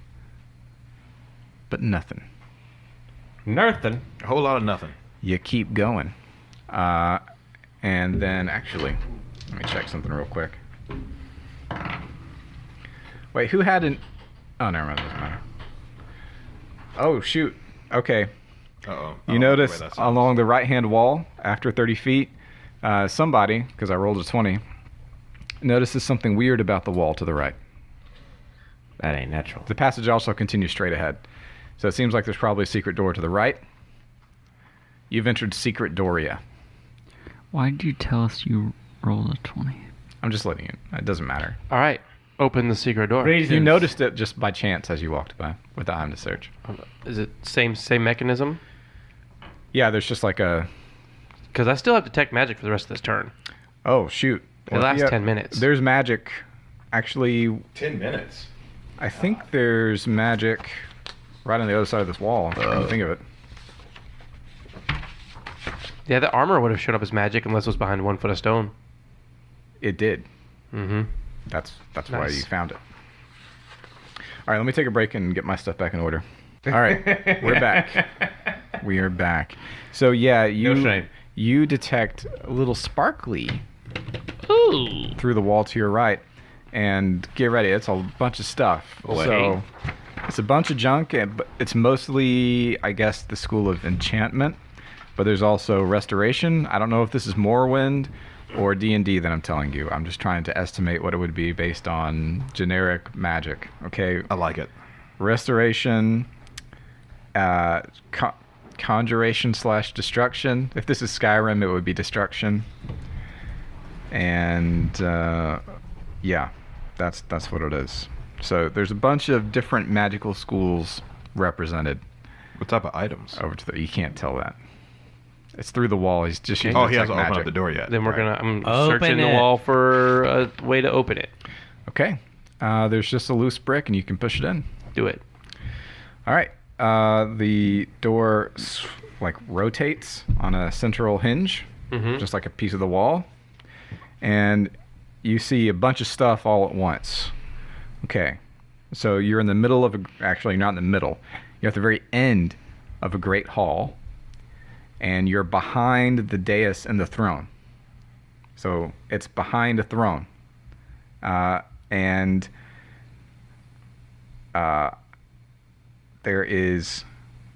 But nothing. Nothing. A whole lot of nothing. You keep going. And then, actually, let me check something real quick. Wait, who had an... Oh, never mind. Doesn't matter. Oh, shoot. Okay. Uh-oh. You notice along the right-hand wall, after 30 feet, somebody, because I rolled a 20, notices something weird about the wall to the right. That ain't natural. The passage also continues straight ahead. So it seems like there's probably a secret door to the right. You've entered Secret Doria. Why did you tell us you rolled a 20? I'm just letting you. It doesn't matter. All right. Open the secret door. You noticed it just by chance as you walked by, without having to search. Is it same mechanism? Yeah, there's just like a... Because I still have detect magic for the rest of this turn. Oh, shoot. It lasts 10 minutes. There's magic. Actually, 10 minutes. I think there's magic right on the other side of this wall. I didn't think of it. Yeah, the armor would have showed up as magic unless it was behind 1 foot of stone. It did. Mm-hmm. That's why Nice. you found it. All right, let me take a break and get my stuff back in order. All right, we're back. We are back. So yeah, No shame. you detect a little sparkly Ooh. through the wall to your right, and get ready. It's a bunch of stuff. Wait. So it's a bunch of junk, but it's mostly, I guess, the School of Enchantment. But there's also Restoration. I don't know if this is Morrowind or D&D that I'm telling you. I'm just trying to estimate what it would be based on generic magic. Okay, I like it. Restoration, Conjuration / Destruction. If this is Skyrim, it would be Destruction. And yeah, that's what it is. So there's a bunch of different magical schools represented What type of items? over to the... You can't tell that. It's through the wall. He's just using Oh, he detect hasn't opened magic. up the door yet. Then we're Right. I'm Open searching the it. wall for a way to open it. Okay. There's just a loose brick, and you can push it in. Do it. All right. The door rotates on a central hinge, Mm-hmm. just like a piece of the wall, and you see a bunch of stuff all at once. Okay. So you're in the middle of actually, you're not in the middle. You're at the very end of a great hall, and you're behind the dais and the throne. So it's behind a throne. And there is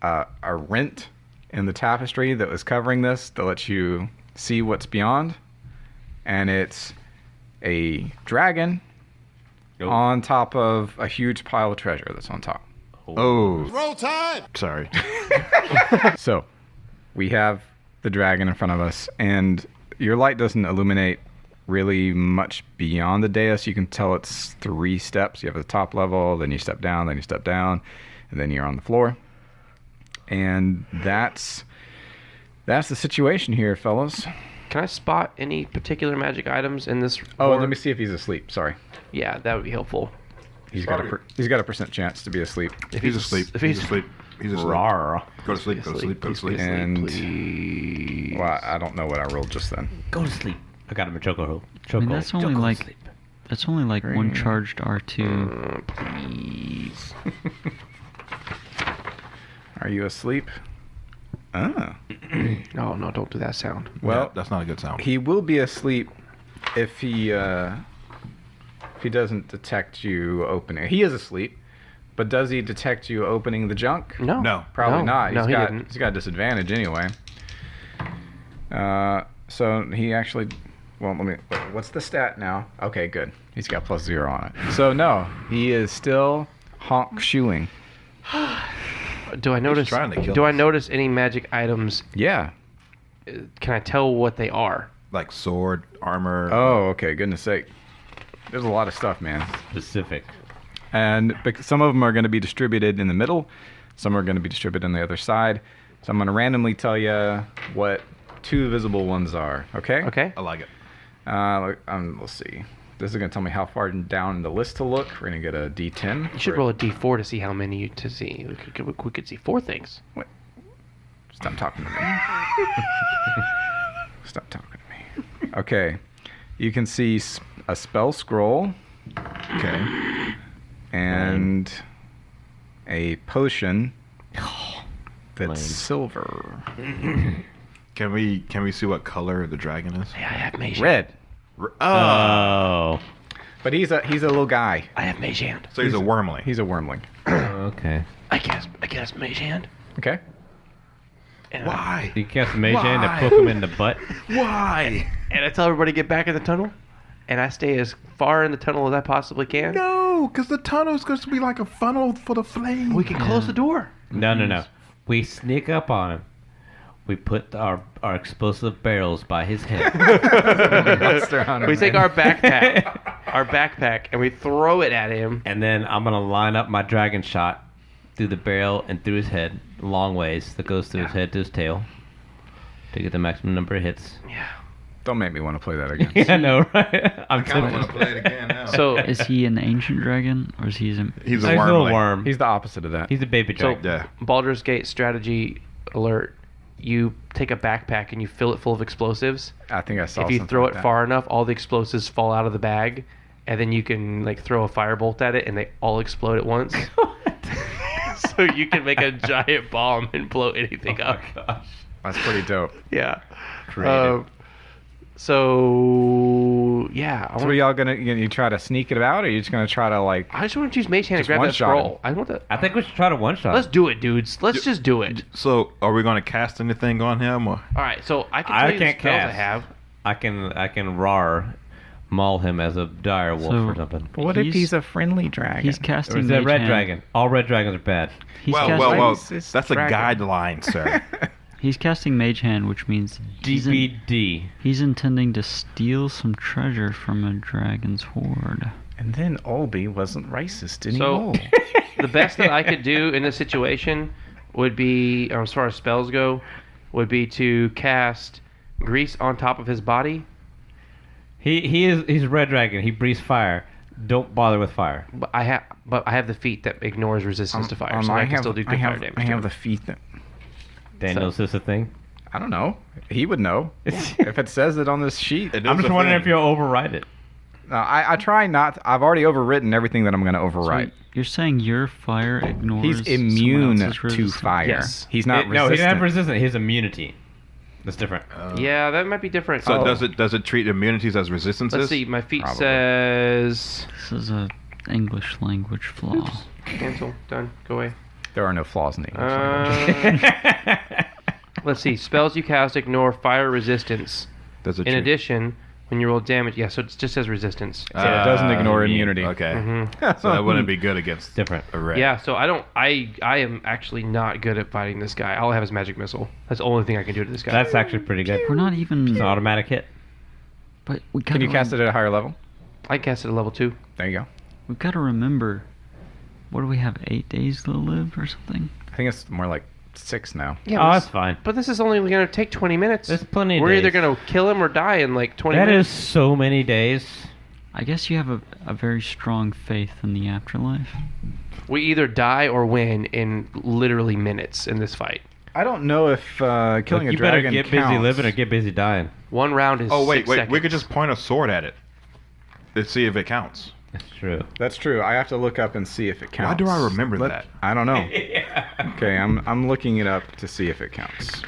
a rent in the tapestry that was covering this that lets you see what's beyond. And it's a dragon Nope. on top of a huge pile of treasure that's on top. Oh. Roll time! Sorry. So we have the dragon in front of us, and your light doesn't illuminate really much beyond the dais. You can tell it's 3 steps. You have the top level, then you step down, then you step down, and then you're on the floor. And that's the situation here, fellas. Can I spot any particular magic items in this? Oh, and board? let me see if he's asleep. Sorry. Yeah, that would be helpful. He's got a percent chance to be asleep. If He's asleep. If He's asleep. He's asleep. Rawr. Go to sleep. Go to sleep. Go to sleep. And please. well, I don't know what I rolled just then. Go to sleep. I got him a choco. I mean, that's only like one charged R2. Please. Are you asleep? Ah. No, don't do that sound. Well, Yeah, that's not a good sound. he will be asleep if he doesn't detect you opening. He is asleep, but does he detect you opening the junk? No. No. Probably No. not. No, he didn't. He's got a disadvantage anyway. So he actually. Well, what's the stat now? Okay, good. He's got +0 on it. So no, he is still honk shoeing. Do I notice? trying to kill Do I us. notice any magic items? Yeah. Can I tell what they are? Like sword, armor. Oh, okay. Goodness sake. There's a lot of stuff, man. Specific. And some of them are going to be distributed in the middle. Some are going to be distributed on the other side. So I'm going to randomly tell you what two visible ones are. Okay. Okay. I like it. Let's see. This is gonna tell me how far down in the list to look. We're gonna get a D10. You should roll a d4 to see how many to see. We could see 4 things. Stop talking to me. Stop talking to me. Okay. You can see a spell scroll Okay. and a potion that's Lame. silver. Can we see what color the dragon is? Hey, I have mage hand. Red. Oh. But he's a little guy. I have mage hand. So he's a wormling. He's a wormling. Okay. I cast mage hand. Okay. And Why? You cast a mage hand Why? to poke him in the butt. Why? And I tell everybody to get back in the tunnel. And I stay as far in the tunnel as I possibly can. No, because the tunnel's going to be like a funnel for the flame. We can close the door. No. We sneak up on him. We put our explosive barrels by his head. Monster Hunter, We take man. our backpack, and we throw it at him. And then I'm gonna line up my dragon shot through the barrel and through his head, long ways that goes through his head to his tail, to get the maximum number of hits. Yeah. Don't make me want to play that again. Yeah, I know, right? I'm I kind of want tempted. to play it again now. So Is he an ancient dragon or is he? he's a He's a little wormling. worm. He's the opposite of that. He's a baby So dragon. Yeah. Baldur's Gate strategy alert. You take a backpack and you fill it full of explosives. I think I saw. If you something throw like it that. far enough, all the explosives fall out of the bag, and then you can like throw a firebolt at it, and they all explode at once. So you can make a giant bomb and blow anything up. Gosh. That's pretty dope. Yeah. Creative. So yeah, So are y'all you try to sneak it out, or are you just gonna try to like? I just want to use mage hand to Just grab that one-shot him. scroll. I want that. I think we should try to one shot. Let's do it, dudes. Let's just do it. So are we going to cast anything on him? Or? All right. So I can tell you the can't spells cast. I have. I can rar, maul him as a dire wolf So- or something. What if he's a friendly dragon? He's Or casting is that mage red hand. dragon? All red dragons are bad. He's Well, casting, that's a dragon. guideline, sir. He's casting mage hand, which means DBD. he's intending to steal some treasure from a dragon's hoard. And then Olby wasn't racist So anymore. the best that I could do in this situation would be, as far as spells go, would be to cast grease on top of his body. He's a red dragon. He breathes fire. Don't bother with fire. But I have the feat that ignores resistance to fire, so I can still do good fire damage. I to have him. the feet that Daniel, is this a thing? I don't know. He would know if it says it on this sheet. It I'm is just a wondering thing. if you'll override it. No, I try not. I've already overwritten everything that I'm going to overwrite. So you're saying your fire ignores He's someone immune else's to resistance? fire. Yes. He's not No, he doesn't have resistant. resistance. He has immunity. That's different. Yeah, that might be different. So Oh, does it treat immunities as resistances? let's see. My feat Probably. says This is a English language flaw. cancel. Done. Go away. There are no flaws in the English language. Let's see. Spells you cast ignore fire resistance. Does it In treat- addition, when you roll damage, yeah, so it just says resistance. So it doesn't ignore immunity. Okay. Mhm. So that wouldn't be good against Different. a red. Yeah, so I am actually not good at fighting this guy. All I have is magic missile. That's the only thing I can do to this guy. That's actually pretty good. We're not It's even. an automatic hit. But we Can you cast it at a higher level? I cast it at level 2. There you go. We've got to remember. What do we have? 8 days to live or something? I think it's more like 6 now. Yeah, Oh, but that's fine. But this is only going to take 20 minutes. There's plenty of We're either days. going to kill him or die in like 20 That minutes. is so many days. I guess you have a very strong faith in the afterlife. We either die or win in literally minutes in this fight. I don't know if killing Look, a you better dragon get busy counts. living or get busy dying. One round is Oh wait, 6 wait. seconds. We could just point a sword at it. Let's see if it counts. That's true. That's true. I have to look up and see if it counts. Why do I remember that? I don't know. Yeah. Okay, I'm looking it up to see if it counts.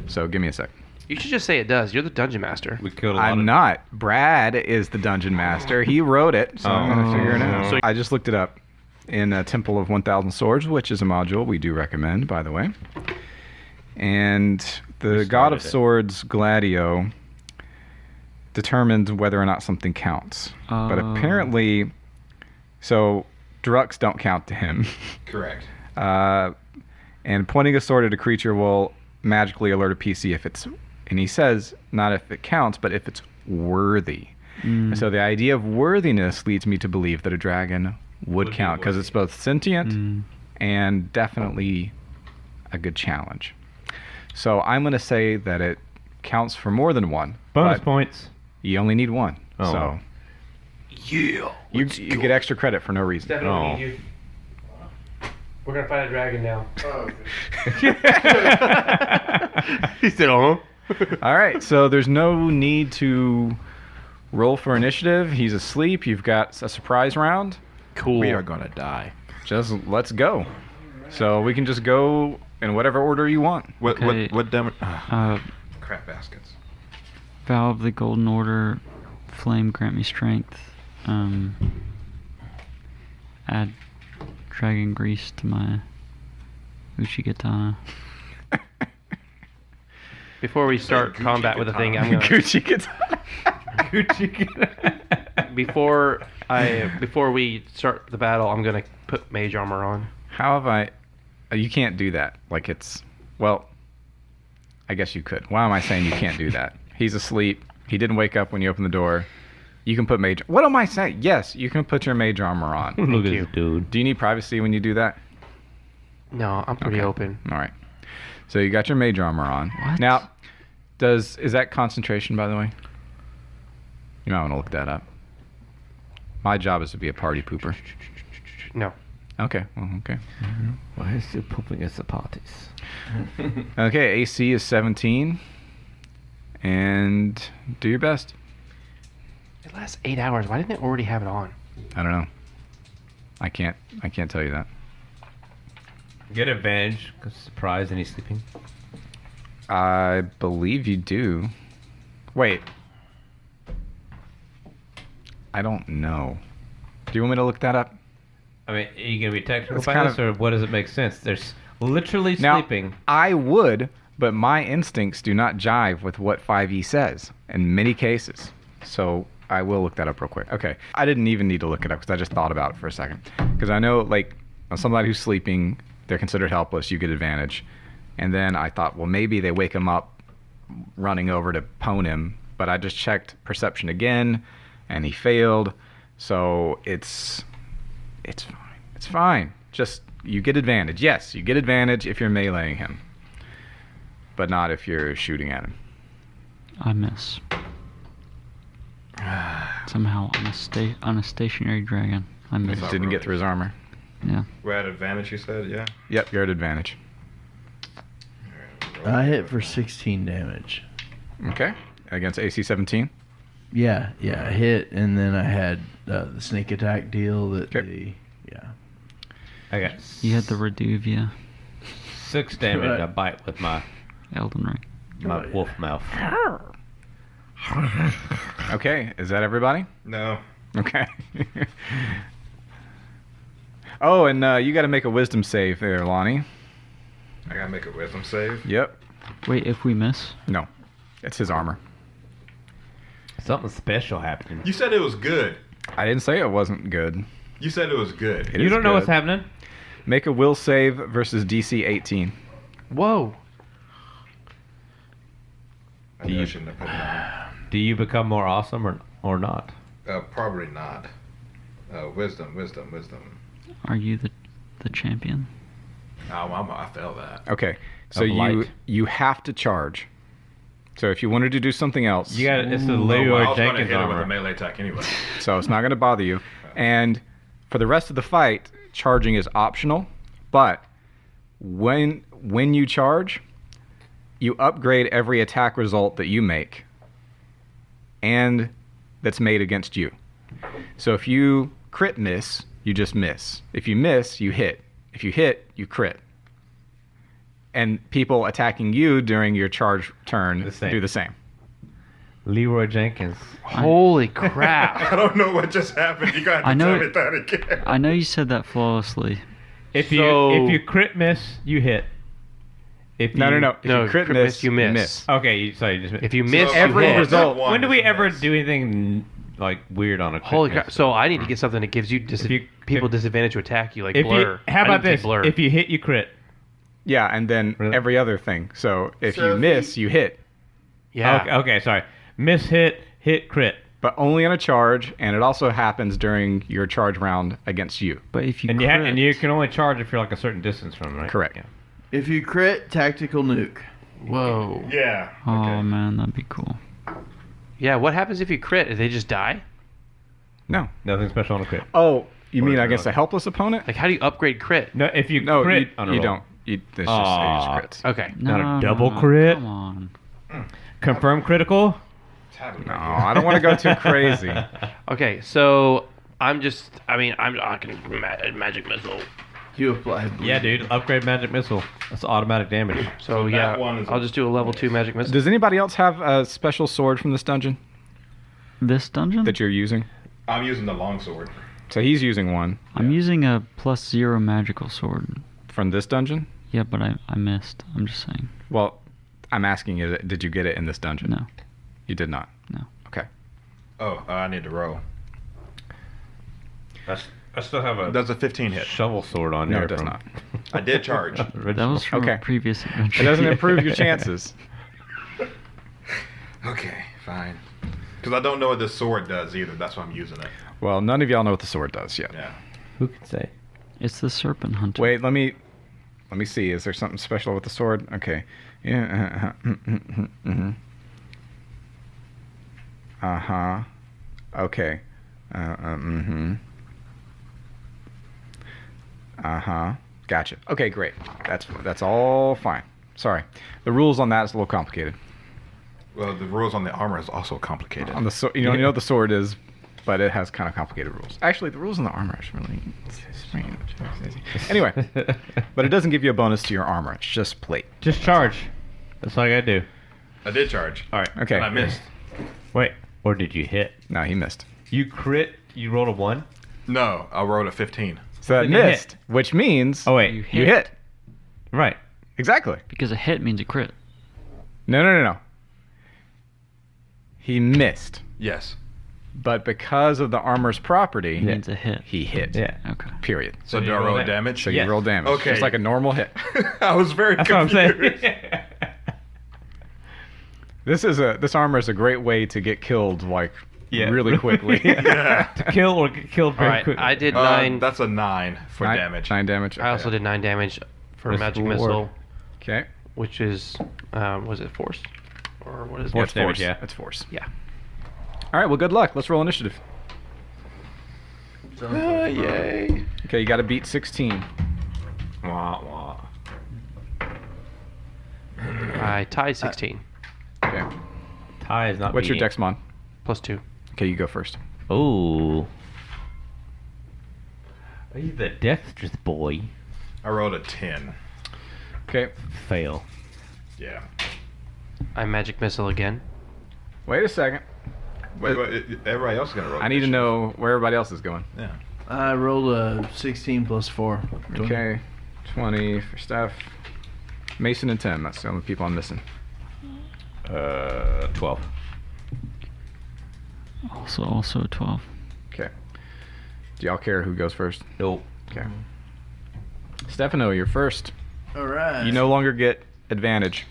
So give me a sec. You should just say it does. You're the dungeon master. We killed a lot I'm of... not. Brad is the dungeon master. He wrote it, so I'm gonna figure it out. So- I just looked it up in Temple of 1,000 Swords, which is a module we do recommend, by the way. And the We God of started it. Swords, Gladio, determines whether or not something counts. But Oh. apparently, so druks don't count to him. Correct. And pointing a sword at a creature will magically alert a PC if it's, and he says, not if it counts, but if it's worthy. And so the idea of worthiness leads me to believe that a dragon would be count because it's both sentient Mm. and definitely a good challenge. So I'm going to say that it counts for more than one. Bonus but points. You only need one. Oh. So you get extra credit for no reason. Oh. We're gonna find a dragon now. He said, "Oh." All right, so there's no need to roll for initiative. He's asleep. You've got a surprise round. Cool. We are gonna die. Just let's go. So we can just go in whatever order you want. Okay. What damage? Crap baskets. Vow of the Golden Order, flame grant me strength. Add dragon grease to my Uchigatana. Before we start Gucci combat with the thing, I'm gonna Gucci gets. before we start the battle, I'm gonna put mage armor on. How have I? You can't do that. Like it's. Well, I guess you could. Why am I saying you can't do that? He's asleep. He didn't wake up when you opened the door. You can put mage. What am I saying? Yes, you can put your mage armor on. Look at you. this dude. Do you need privacy when you do that? No, I'm pretty Okay. open. All right. So you got your mage armor on. What? Now, is that concentration, by the way? You might want to look that up. My job is to be a party pooper. No. Okay. Well, okay. Why is he pooping at the parties? Okay. AC is 17, and do your best. It lasts 8 hours. Why didn't it already have it on? I don't know. I can't tell you that. Get advantage because surprise and he's sleeping. I believe you do. Wait. I don't know. Do you want me to look that up? I mean, are you gonna be technical It's about kind this, or what does it make sense? There's literally Now, sleeping. I would, but my instincts do not jive with what 5e says in many cases. So I will look that up real quick. Okay. I didn't even need to look it up because I just thought about it for a second. Because I know, like, somebody who's sleeping, they're considered helpless. You get advantage. And then I thought, well, maybe they wake him up running over to pwn him. But I just checked perception again, and he failed. So it's fine. It's fine. Just, you get advantage. Yes, you get advantage if you're meleeing him. But not if you're shooting at him. I miss. Somehow on a stationary dragon. I miss. It didn't get through his armor. Yeah. We're at advantage, you said, yeah? Yep, you're at advantage. I hit for 16 damage. Okay. Against AC 17. Yeah, I hit, and then I had the sneak attack deal that Okay. I got You had the Reduvia, 6 damage. Right. I bite with my Elden Ring. my wolf mouth. Okay, is that everybody? No. Okay. Oh, and you got to make a wisdom save there, Lonnie. I gotta make a wisdom save. Yep. Wait, if we miss? No, it's his armor. Something special happened. You said it was good. I didn't say it wasn't good. You said it was good. It You is don't know good. what's happening. Make a will save versus DC 18. Whoa. I knew I shouldn't have put it on. Do you become more awesome or not? Probably not. Wisdom. Are you the champion? I failed that. Okay, so Of light. you have to charge. So if you wanted to do something else, You got it's the I Leroy was gonna Jenkins hit him with a armor. melee attack anyway. so it's not going to bother you. And for the rest of the fight, charging is optional. But when you charge, you upgrade every attack result that you make and that's made against you. So if you crit miss, you just miss. If you miss, you hit. If you hit, you crit. And people attacking you during your charge turn The same. do the same. Leroy Jenkins. Holy crap. I don't know what just happened. You got I to know tell me it- that again. I know you said that flawlessly. If So- you crit miss, you hit. If No. If No, you crit crit miss, miss, you miss. Okay, you just If you miss, So you every hit. result- One When do we is a ever miss. do anything like weird on a crit Holy miss? crap. So I need to get something that gives you people disadvantage to attack you, like If blur. you, how I need about to take this? Blur. If you hit, you crit. Yeah, and then Really? every other thing. So if So you if miss, you hit. yeah. Okay, sorry. Miss, hit, crit. But only on a charge, and it also happens during your charge round against you. But if you And crit, you can only charge if you're like a certain distance from them, right? Correct. Yeah. If you crit, tactical nuke. Whoa. Yeah. Oh man, that'd be cool. Yeah, what happens if you crit? Do they just die? No. Nothing special on a crit. Oh, you mean Or against a helpless opponent? Like, how do you upgrade crit? No, if you No, crit you, on a you roll. don't. It's just Aw. crits. Okay. Not a double crit? Come on. Confirm critical. No, I don't want to go too crazy. Okay, so I'm not going to magic missile. You apply bleed. Yeah, dude. Upgrade magic missile. That's automatic damage. So, that yeah, one is I'll just do a level 2 magic missile. Does anybody else have a special sword from this dungeon This dungeon? that you're using? I'm using the longsword. So he's using one I'm using a +0 magical sword. from this dungeon? Yeah, but I missed. I'm just saying. Well, I'm asking you, did you get it in this dungeon? No. You did not? No. Okay. Oh, I need to roll. I still have a Does a 15 hit? shovel sword on No, here. it does from- not. I did charge. That original. was from Okay. a previous adventure. It doesn't improve your chances. Okay, fine. Because I don't know what this sword does either. That's why I'm using it. Well, none of y'all know what the sword does yet. Yeah. Who can say? It's the serpent hunter. Wait, let me see. Is there something special with the sword? Okay. Yeah. Uh-huh. Okay. Uh-huh. Gotcha. Okay, great. That's all fine. Sorry. The rules on that is a little complicated. Well, the rules on the armor is also complicated. On the you know what the sword is, but it has kind of complicated rules. Actually, the rules on the armor is really strange. Anyway, but it doesn't give you a bonus to your armor. It's just plate. Just charge. That's all I gotta do. I did charge. All right. Okay. And I missed. Wait. Or did you hit? No, he missed. You crit. You rolled a 1. No, I rolled a 15. So that Then you hit. missed, which means Oh wait. You you hit. Right. Exactly. Because a hit means a crit. No. He missed, Yes. but because of the armor's property, It means a hit. he hit. Yeah. Okay. Period. So did do you I roll roll that? damage? So Yes. you roll damage, Okay. just like a normal hit. I was very That's what I'm confused. saying. This armor is a great way to get killed really quickly. Yeah. To kill or get killed All very right, quickly. I did 9. That's a 9 for damage. 9 damage. I also okay. did 9 damage for Restore. magic missile, Okay. which is, was it force? Or what is Yeah, it? it's damage, force. yeah. It's force. Yeah. All right. Well, good luck. Let's roll initiative. Yay. Okay, you got to beat 16. Wah, wah. I tied 16. Okay. Ty is not What's your beating. Dexmon? +2. Okay, you go first. Oh. Are you the dexterous boy? I rolled a 10. Okay. Fail. Yeah. I magic missile again. Wait a second. Wait, everybody else is going to roll. I need to know where everybody else is going. Yeah. I rolled a 16 plus 4. 20. Okay. 20 for Steph. Mason and Tim. That's the only people I'm missing. 12. Also a 12. Okay. Do y'all care who goes first? Nope. Okay. Stefano, you're first. All right. You no longer get advantage.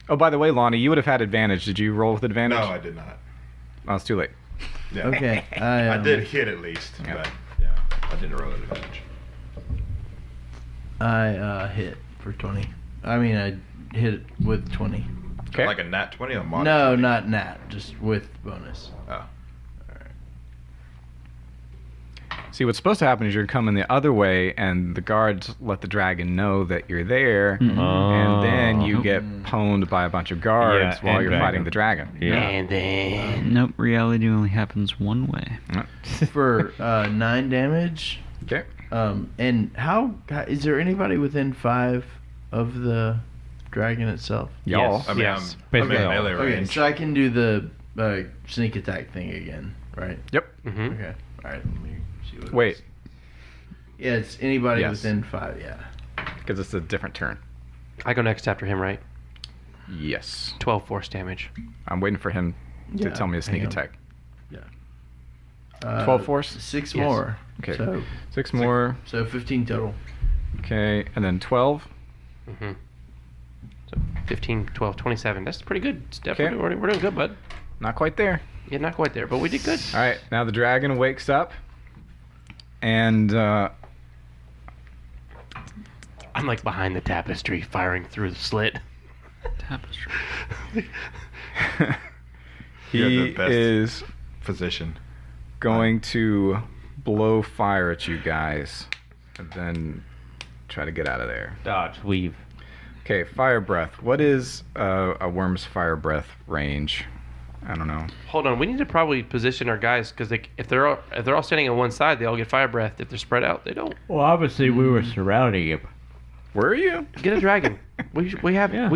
Oh, by the way, Lonnie, you would have had advantage. Did you roll with advantage? No, I did not. Oh, it's too late. Yeah. Okay. I did hit at least, Yeah. but yeah, I didn't roll an advantage. I hit for 20. I mean, I hit it with 20. Okay. Like a nat 20 or mod? No, 20? not nat. Just with bonus. Oh. See, what's supposed to happen is you're coming the other way, and the guards let the dragon know that you're there, Mhm. and then you Oh. get pwned by a bunch of guards Yeah, while and you're dragon. fighting the dragon. Yeah. And then Nope, reality only happens one way. For 9 damage. Okay. And how is there anybody within 5 of the dragon itself? Y'all. Yes. I mean, Yes, I'm in basically all. melee Okay, range. so I can do the sneak attack thing again, right? Yep. Mhm. Okay. All right. Let me see what it Wait, is. Yeah, it's anybody Yes. within 5. Yeah. because it's a different turn. I go next after him, right? Yes. 12 force damage. I'm waiting for him to Yeah, tell me to sneak hang on. attack. 12 12 force? 6 Yes. more. Okay. So 6 more. 15 total. Okay, and then 12. Mm-hmm. So 15, 12, 27. That's pretty good. It's definitely, Okay. we're doing good, bud. Not quite there. Yeah, not quite there, but we did good. All right, now the dragon wakes up, and I'm I'm like behind the tapestry, firing through the slit. Tapestry. You're He the best is physician. going to blow fire at you guys, and then try to get out of there. Dodge, weave. Okay, fire breath. What is a worm's fire breath range? I don't know. Hold on, we need to probably position our guys because if they're all standing on one side, they all get fire breath. If they're spread out, they don't. Well, obviously we were surrounding him. Where are you? Get a dragon. we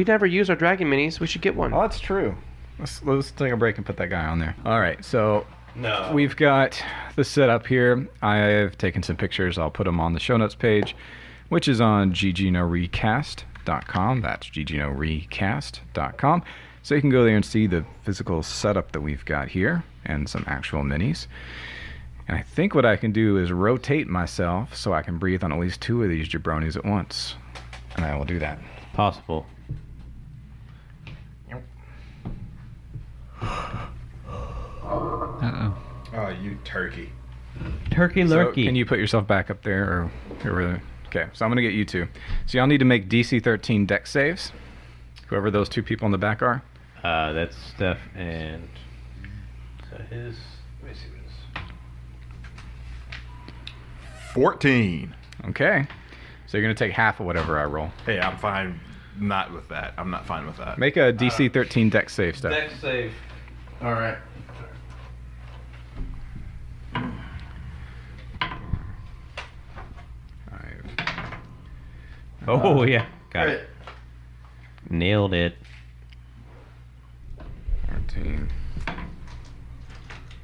never use our dragon minis. We should get one. Oh, that's true. Let's take a break and put that guy on there. All right, so No. we've got the setup here. I've taken some pictures. I'll put them on the show notes page, which is on ggnorecast.com. That's ggnorecast.com. So you can go there and see the physical setup that we've got here and some actual minis. And I think what I can do is rotate myself so I can breathe on at least 2 of these jabronis at once. And I will do that. Possible. Uh-oh. Oh, you turkey. Turkey So lurkey. can you put yourself back up there or whoever? Okay, so I'm gonna get you two. So y'all need to make DC 13 deck saves. Whoever those 2 people in the back are. That's Steph and so his. Let me see what it is. 14. Okay. So you're gonna take half of whatever I roll. Hey, I'm fine. Not with that. I'm not fine with that. Make a DC 13 deck save, Steph. Deck save. All right. Oh yeah, got it. Nailed it. 14.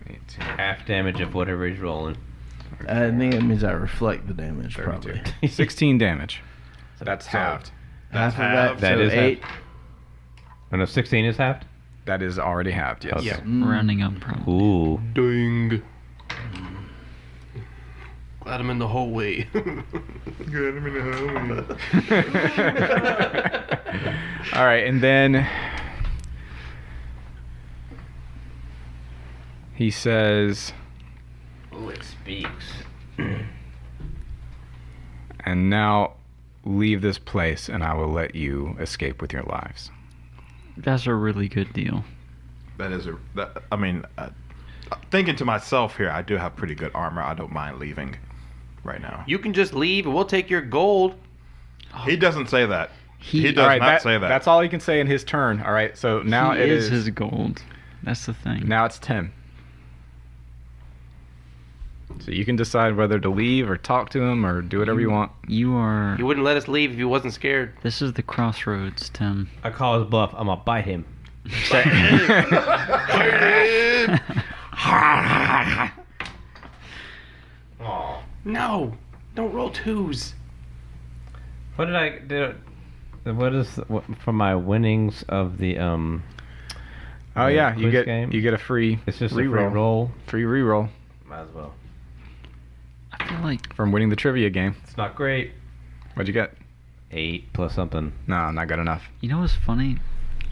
18. Half damage of whatever he's rolling. I think that means I reflect the damage, 32. probably. 16 damage. That's halved. Half of halved. that, That so is 8. Oh no, 16 is halved. That is already halved, yes. Okay. Yeah. Rounding up, probably. Ooh. Ding. Glad I'm in the hallway. Good, I'm in the All right, and then he says, Ooh, it speaks. and now leave this place and I will let you escape with your lives. That's a really good deal. That is thinking to myself here, I do have pretty good armor. I don't mind leaving right now. You can just leave and we'll take your gold. He doesn't say that. He does All right, not say that. That's all he can say in his turn. All right, so now he it is is his gold. That's the thing. now it's Tim. So you can decide whether to leave or talk to him or do whatever you want. You are. He wouldn't let us leave if he wasn't scared. This is the crossroads, Tim. I call his bluff. I'm gonna bite him. Aw. No, don't roll 2s. What did I do? What is for my winnings of the Oh the yeah, you quiz get game? you get a free It's just a reroll. free roll. Free reroll Might as well. I feel like from winning the trivia game. It's not great. What'd you get? 8 plus something. No, not good enough. you know what's funny.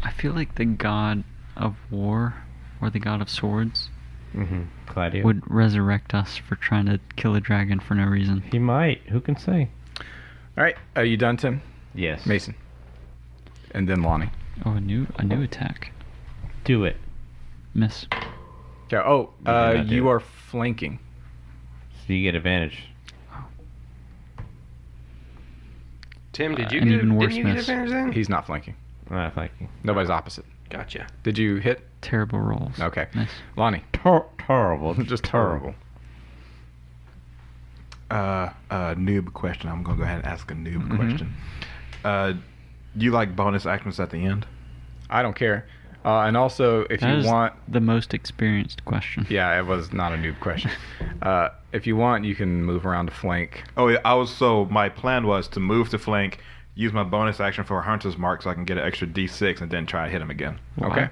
I feel like the god of war or the god of swords Mm-hmm. Claudio. would resurrect us for trying to kill a dragon for no reason. He might. Who can say? All right, are you done, Tim? Yes. Mason, and then Lonnie. Oh, a new attack. Do it. Miss. Okay. Oh, You did not do you it. are flanking. So you get advantage. Tim, did you An get, even worse didn't you get miss. advantage then? He's not flanking. I'm not flanking. Nobody's opposite. Gotcha. Did you hit? Terrible rolls. Okay. Miss. Lonnie. Terrible. Just terrible. Noob question. I'm gonna go ahead and ask a noob Mhm. question. Do you like bonus actions at the end? I don't care. And also, if That you is want, the most experienced question. yeah, it was not a noob question. If you want, you can move around to flank. Oh, yeah, my plan was to move to flank, use my bonus action for a hunter's mark so I can get an extra D6 and then try to hit him again. Well, Okay.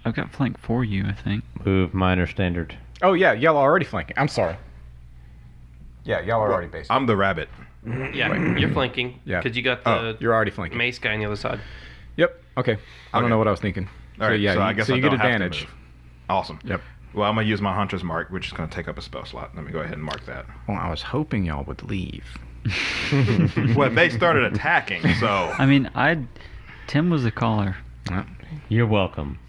I've got flank for you, I think. Move minor standard. Oh yeah, y'all are already flanking. I'm sorry. Yeah, y'all are already based. I'm the rabbit. Yeah, you're flanking. Yeah. Because you got Oh, the You're already flanking. mace guy on the other side. Yep. Okay. I don't Okay. know what I was thinking. All right, yeah, so I guess so I you don't get have to advantage. move. Awesome. Yep. Well, I'm gonna use my hunter's mark, which is gonna take up a spell slot. Let me go ahead and mark that. Well, I was hoping y'all would leave. Well, they started attacking, so I mean, Tim was the caller. You're welcome.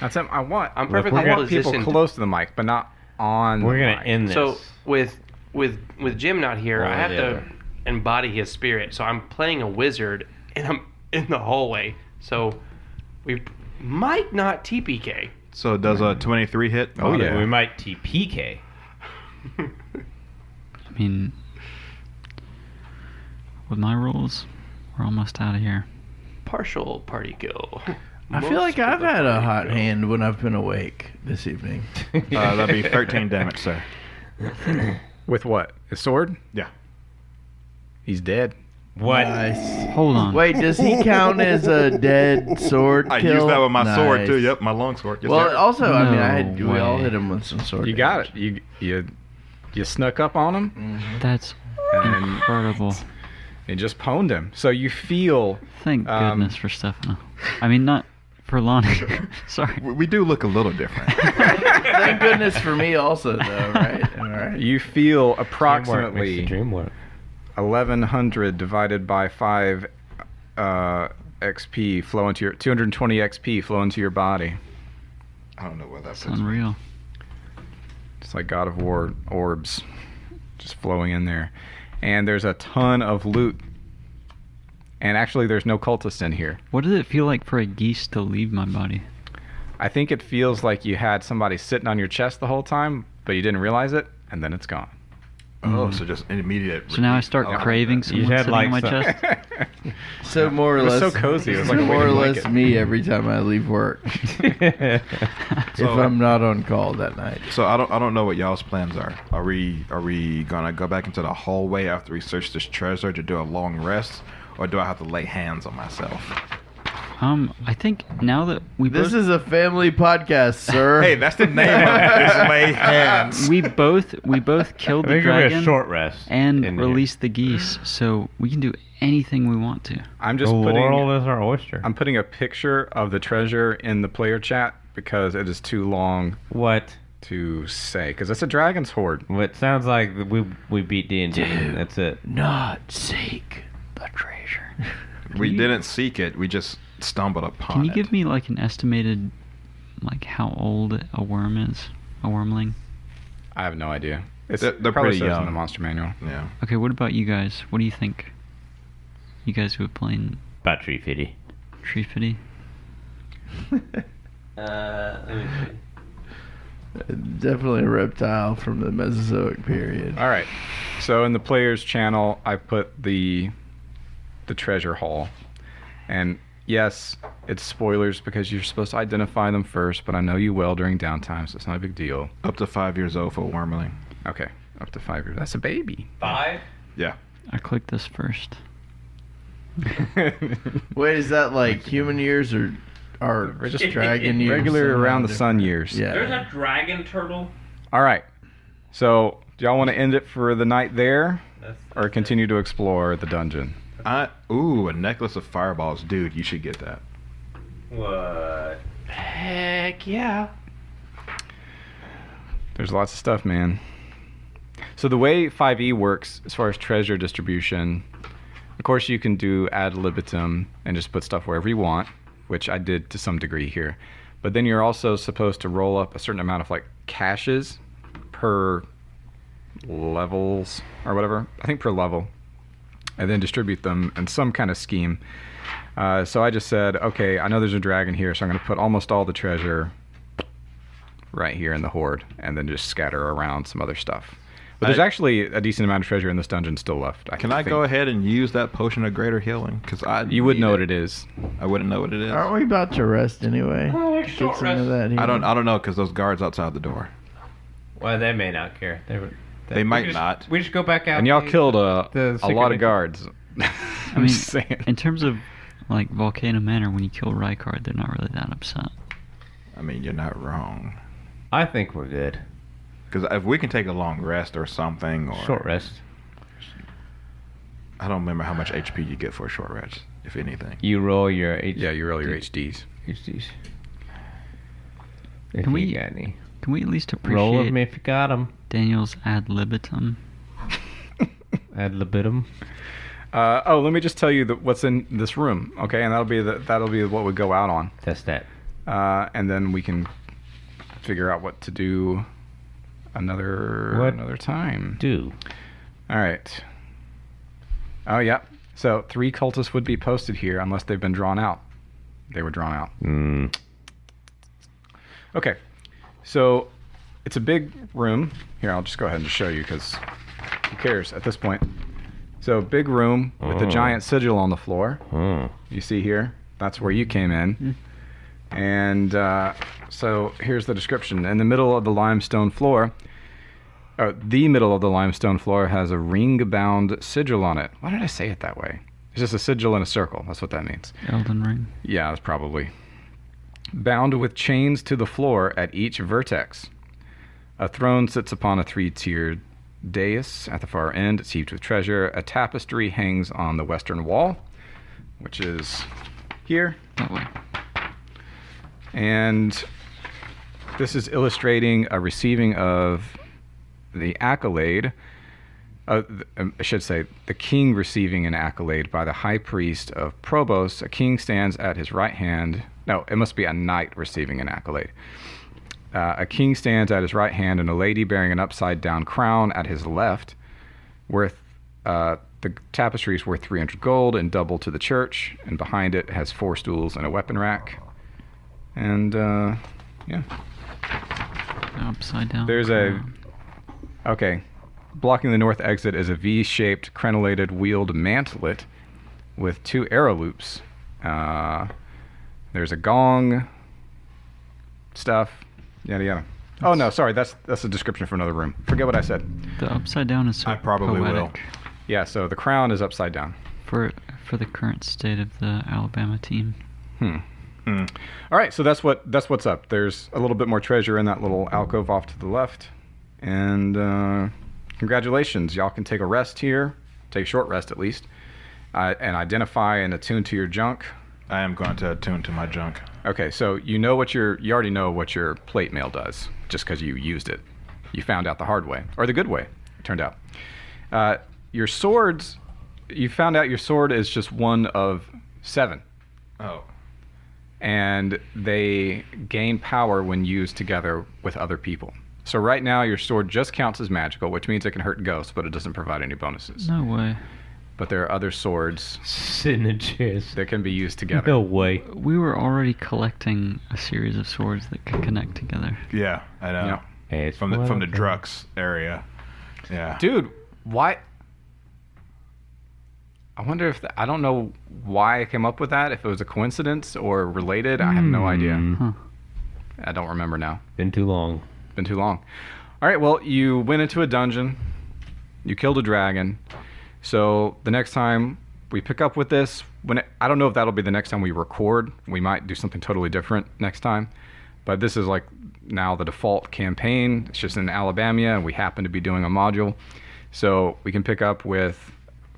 That's it. I want perfectly I want people positioned. close to the mic, but not on. We're the gonna mic. end this. So with Jim not here, One I or have the to other. embody his spirit. So I'm playing a wizard, and I'm in the hallway. So we might not TPK. so does a 23 hit? Oh, yeah. We might TPK. I mean, with my rules, we're almost out of here. Partial party kill. I feel like I've had a hot hand when I've been awake this evening. That'd be 13 damage, sir. With what? His sword? Yeah. He's dead. What? Nice. Hold on. Wait, does he count as a dead sword I kill? used that with my sword Nice. too. Yep, my long sword. Yes, Well, sir. also, I mean, No we all way. hit him with some sword. You got it. You snuck up on him That's and incredible. and just pwned him. So you feel Thank goodness for Stefano. I mean, not for Lonnie. Sorry. We do look a little different. Thank goodness for me, also, though. Right? All right. you feel Teamwork makes the approximately dream work. 1100 divided by 5 XP flow into your 220 XP flow into your body. I don't know what that It's puts me. unreal. It's like God of War orbs just flowing in there. And there's a ton of loot. And actually, there's no cultists in here. What does it feel like for a geese to leave my body? I think it feels like you had somebody sitting on your chest the whole time, but you didn't realize it, and then it's gone. Oh, so just an immediate. So now I start Oh, craving that. someone had, sitting like, on my some- chest. So more or It was less, so cozy. It was like a more or weighted less blanket. me every time I leave work if I'm not on call that night. So I don't know what y'all's plans are. Are we gonna go back into the hallway after we search this treasure to do a long rest, or do I have to lay hands on myself? I think now that we This both is a family podcast, sir. Hey, that's the name of it. Is lay hands. we both killed I the think it'll be a dragon short rest. and in here. released the geese, so we can do anything we want to. I'm The just laurel is our oyster. I'm putting a picture of the treasure in the player chat because it is too long What? to say. Because it's a dragon's hoard. What sounds like we beat D&D. That's it. Not seek the treasure. We didn't seek it. We just stumbled upon Can you it. give me like an estimated, like how old a worm is? A wormling? I have no idea. It's They're probably pretty says in young. the monster manual. Yeah. Okay, what about you guys? What do you think? You guys who have played About 350. Tree Fitty? Let me see. Definitely a reptile from the Mesozoic period. All right. So in the players channel, I put the treasure haul, and yes, it's spoilers because you're supposed to identify them first, but I know you will during downtime, so it's not a big deal. Up to 5 years old for a wormling. Okay, up to 5 years. That's a baby. 5? Yeah. I clicked this first. Wait, is that like human years or just dragon years? Regular Somehow around the sun different. years. Yeah. There's a dragon turtle. All right. So do y'all want to end it for the night there, That's or continue to explore the dungeon? A necklace of fireballs, dude. You should get that. What? Heck yeah. There's lots of stuff, man. So the way 5e works as far as treasure distribution, of course you can do ad libitum and just put stuff wherever you want, which I did to some degree here. But then you're also supposed to roll up a certain amount of like caches per levels or whatever. I think per level. And then distribute them in some kind of scheme. So I just said, okay, I know there's a dragon here, so I'm going to put almost all the treasure right here in the hoard, and then just scatter around some other stuff. But there's actually a decent amount of treasure in this dungeon still left. Can I go ahead and use that potion of greater healing? Because You would know what it is. I wouldn't know what it is. Aren't we about to rest anyway? Get some of that I don't know because those guards outside the door. Well, they may not care. They might not. We just go back out. And y'all killed the a secret lot of entrance. guards. I I'm mean, just saying. in terms of like Volcano Manor, when you kill Rykard, they're not really that upset. I mean, you're not wrong. I think we're good. Because if we can take a long rest or something, or Short rest. I don't remember how much HP you get for a short rest, if anything. You roll your H. Yeah, you roll your HDs. HDs. If Can you we- got any. Can we at least appreciate? Roll with me if you got them. Daniel's ad libitum. Ad libitum. Let me just tell you what's in this room, okay? And that'll be what we go out on, Test that. and then we can figure out what to do another time. Do. All right. Oh yeah. So 3 cultists would be posted here unless they've been drawn out. They were drawn out. Mm. Okay. So it's a big room. Here, I'll just go ahead and just show you because who cares at this point. So big room with a giant sigil on the floor. You see here? That's where you came in. And so here's the description. In the middle of the limestone floor, the middle of the limestone floor has a ring-bound sigil on it. Why did I say it that way? It's just a sigil in a circle. That's what that means. Elden Ring. Yeah, that's probably. Bound with chains to the floor at each vertex. A throne sits upon a 3-tiered dais at the far end. It's heaped with treasure. A tapestry hangs on the western wall, which is here. That way. And this is illustrating a receiving of the accolade. I should say, the king receiving an accolade by the high priest of Probos. A king stands at his right hand. No, it must be a knight receiving an accolade. A king stands at his right hand, and a lady bearing an upside-down crown at his left. The tapestry is worth 300 gold and double to the church. And behind it has 4 stools and a weapon rack. And yeah. Upside down. There's okay. Blocking the north exit is a V-shaped crenellated wheeled mantelet with 2 arrow loops. There's a gong. Stuff. Yada yada. Oh no, sorry. That's a description for another room. Forget what I said. The upside down is so I probably will. poetic Yeah. So the crown is upside down. for the current state of the Alabama team. All right. So that's what's up. There's a little bit more treasure in that little alcove off to the left. And congratulations, y'all can take a rest here. Take a short rest at least, and identify and attune to your junk. I am going to attune to my junk. Okay, so you already know what your plate mail does, just because you used it. You found out the hard way, or the good way, it turned out. Your swords, you found out your sword is just one of 7. Oh. And they gain power when used together with other people. So right now your sword just counts as magical, which means it can hurt ghosts, but it doesn't provide any bonuses. No way. But there are other swords Sitting in chairs. that can be used together. No way. We were already collecting a series of swords that could connect together. Yeah, I know. Yeah. Hey, it's From the one of them. Drux area. Yeah. Dude, why? I wonder if I don't know why I came up with that. If it was a coincidence or related, I have no idea. Huh. I don't remember now. Been too long. Been too long. All right. Well, you went into a dungeon. You killed a dragon. So the next time we pick up with this, I don't know if that'll be the next time we record. We might do something totally different next time. But this is like now the default campaign. It's just in Alabama, and we happen to be doing a module. So we can pick up with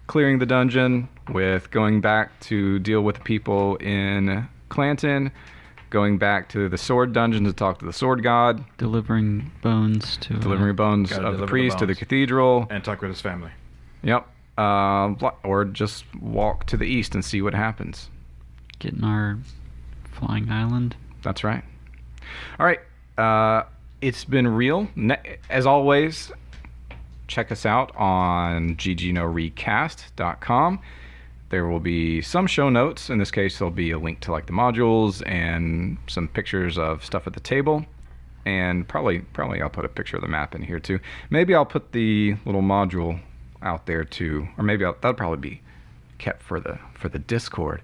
clearing the dungeon, with going back to deal with the people in Clanton, going back to the sword dungeon to talk to the sword god, Delivering bones to. delivering bones Gotta of the deliver the priest to the bones. cathedral. And talk with his family. Yep. Or just walk to the east and see what happens. Getting our flying island. That's right. All right. It's been real. As always, check us out on ggnorecast.com. There will be some show notes. In this case, there'll be a link to like the modules and some pictures of stuff at the table. And probably I'll put a picture of the map in here too. Maybe I'll put the little module out there too, or maybe that'll probably be kept for the Discord.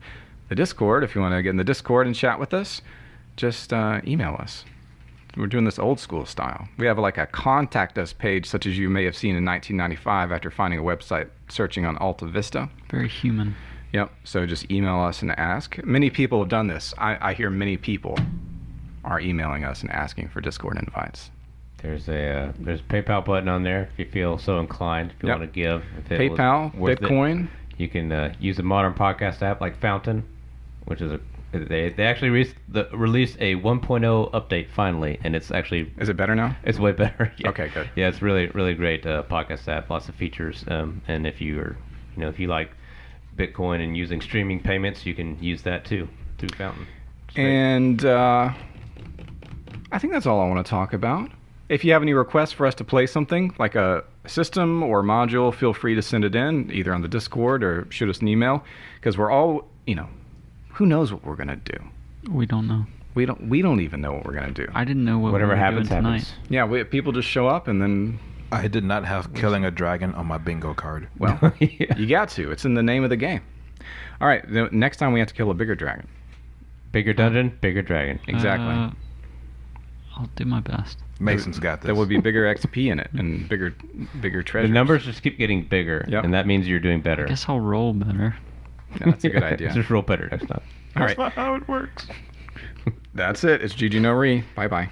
The Discord, if you want to get in the Discord and chat with us, just email us. We're doing this old school style. We have like a contact us page, such as you may have seen in 1995 after finding a website searching on Alta Vista. Very human. Yep. So just email us and ask. Many people have done this. I hear many people are emailing us and asking for Discord invites. There's a PayPal button on there if you feel so inclined. If you Yep. want to give. If it was PayPal, worth it. Bitcoin. You can use the modern podcast app like Fountain, which is a They actually released a 1.0 update finally, and it's actually Is it better now? it's way better. Yeah. Okay, good. Yeah, it's really great podcast app. Lots of features, and if you like Bitcoin and using streaming payments, you can use that too through Fountain. It's great. And I think that's all I want to talk about. If you have any requests for us to play something, like a system or module, feel free to send it in, either on the Discord or shoot us an email, because we're all, who knows what we're going to do? We don't know. We don't even know what we're going to do. I didn't know what Whatever we were happens, doing tonight. happens. Yeah, people just show up and then, I did not have killing a dragon on my bingo card. well, Yeah. you got to. It's in the name of the game. All right, the next time we have to kill a bigger dragon. Bigger dungeon, bigger dragon. Exactly. I'll do my best. Mason's got this. There would be bigger XP in it and bigger The treasures. numbers just keep getting bigger, Yep. and that means you're doing better. I guess I'll roll better. Yeah, that's a good idea. Just roll better next time. All right. That's not how it works. That's it. It's GG No Re. Bye-bye.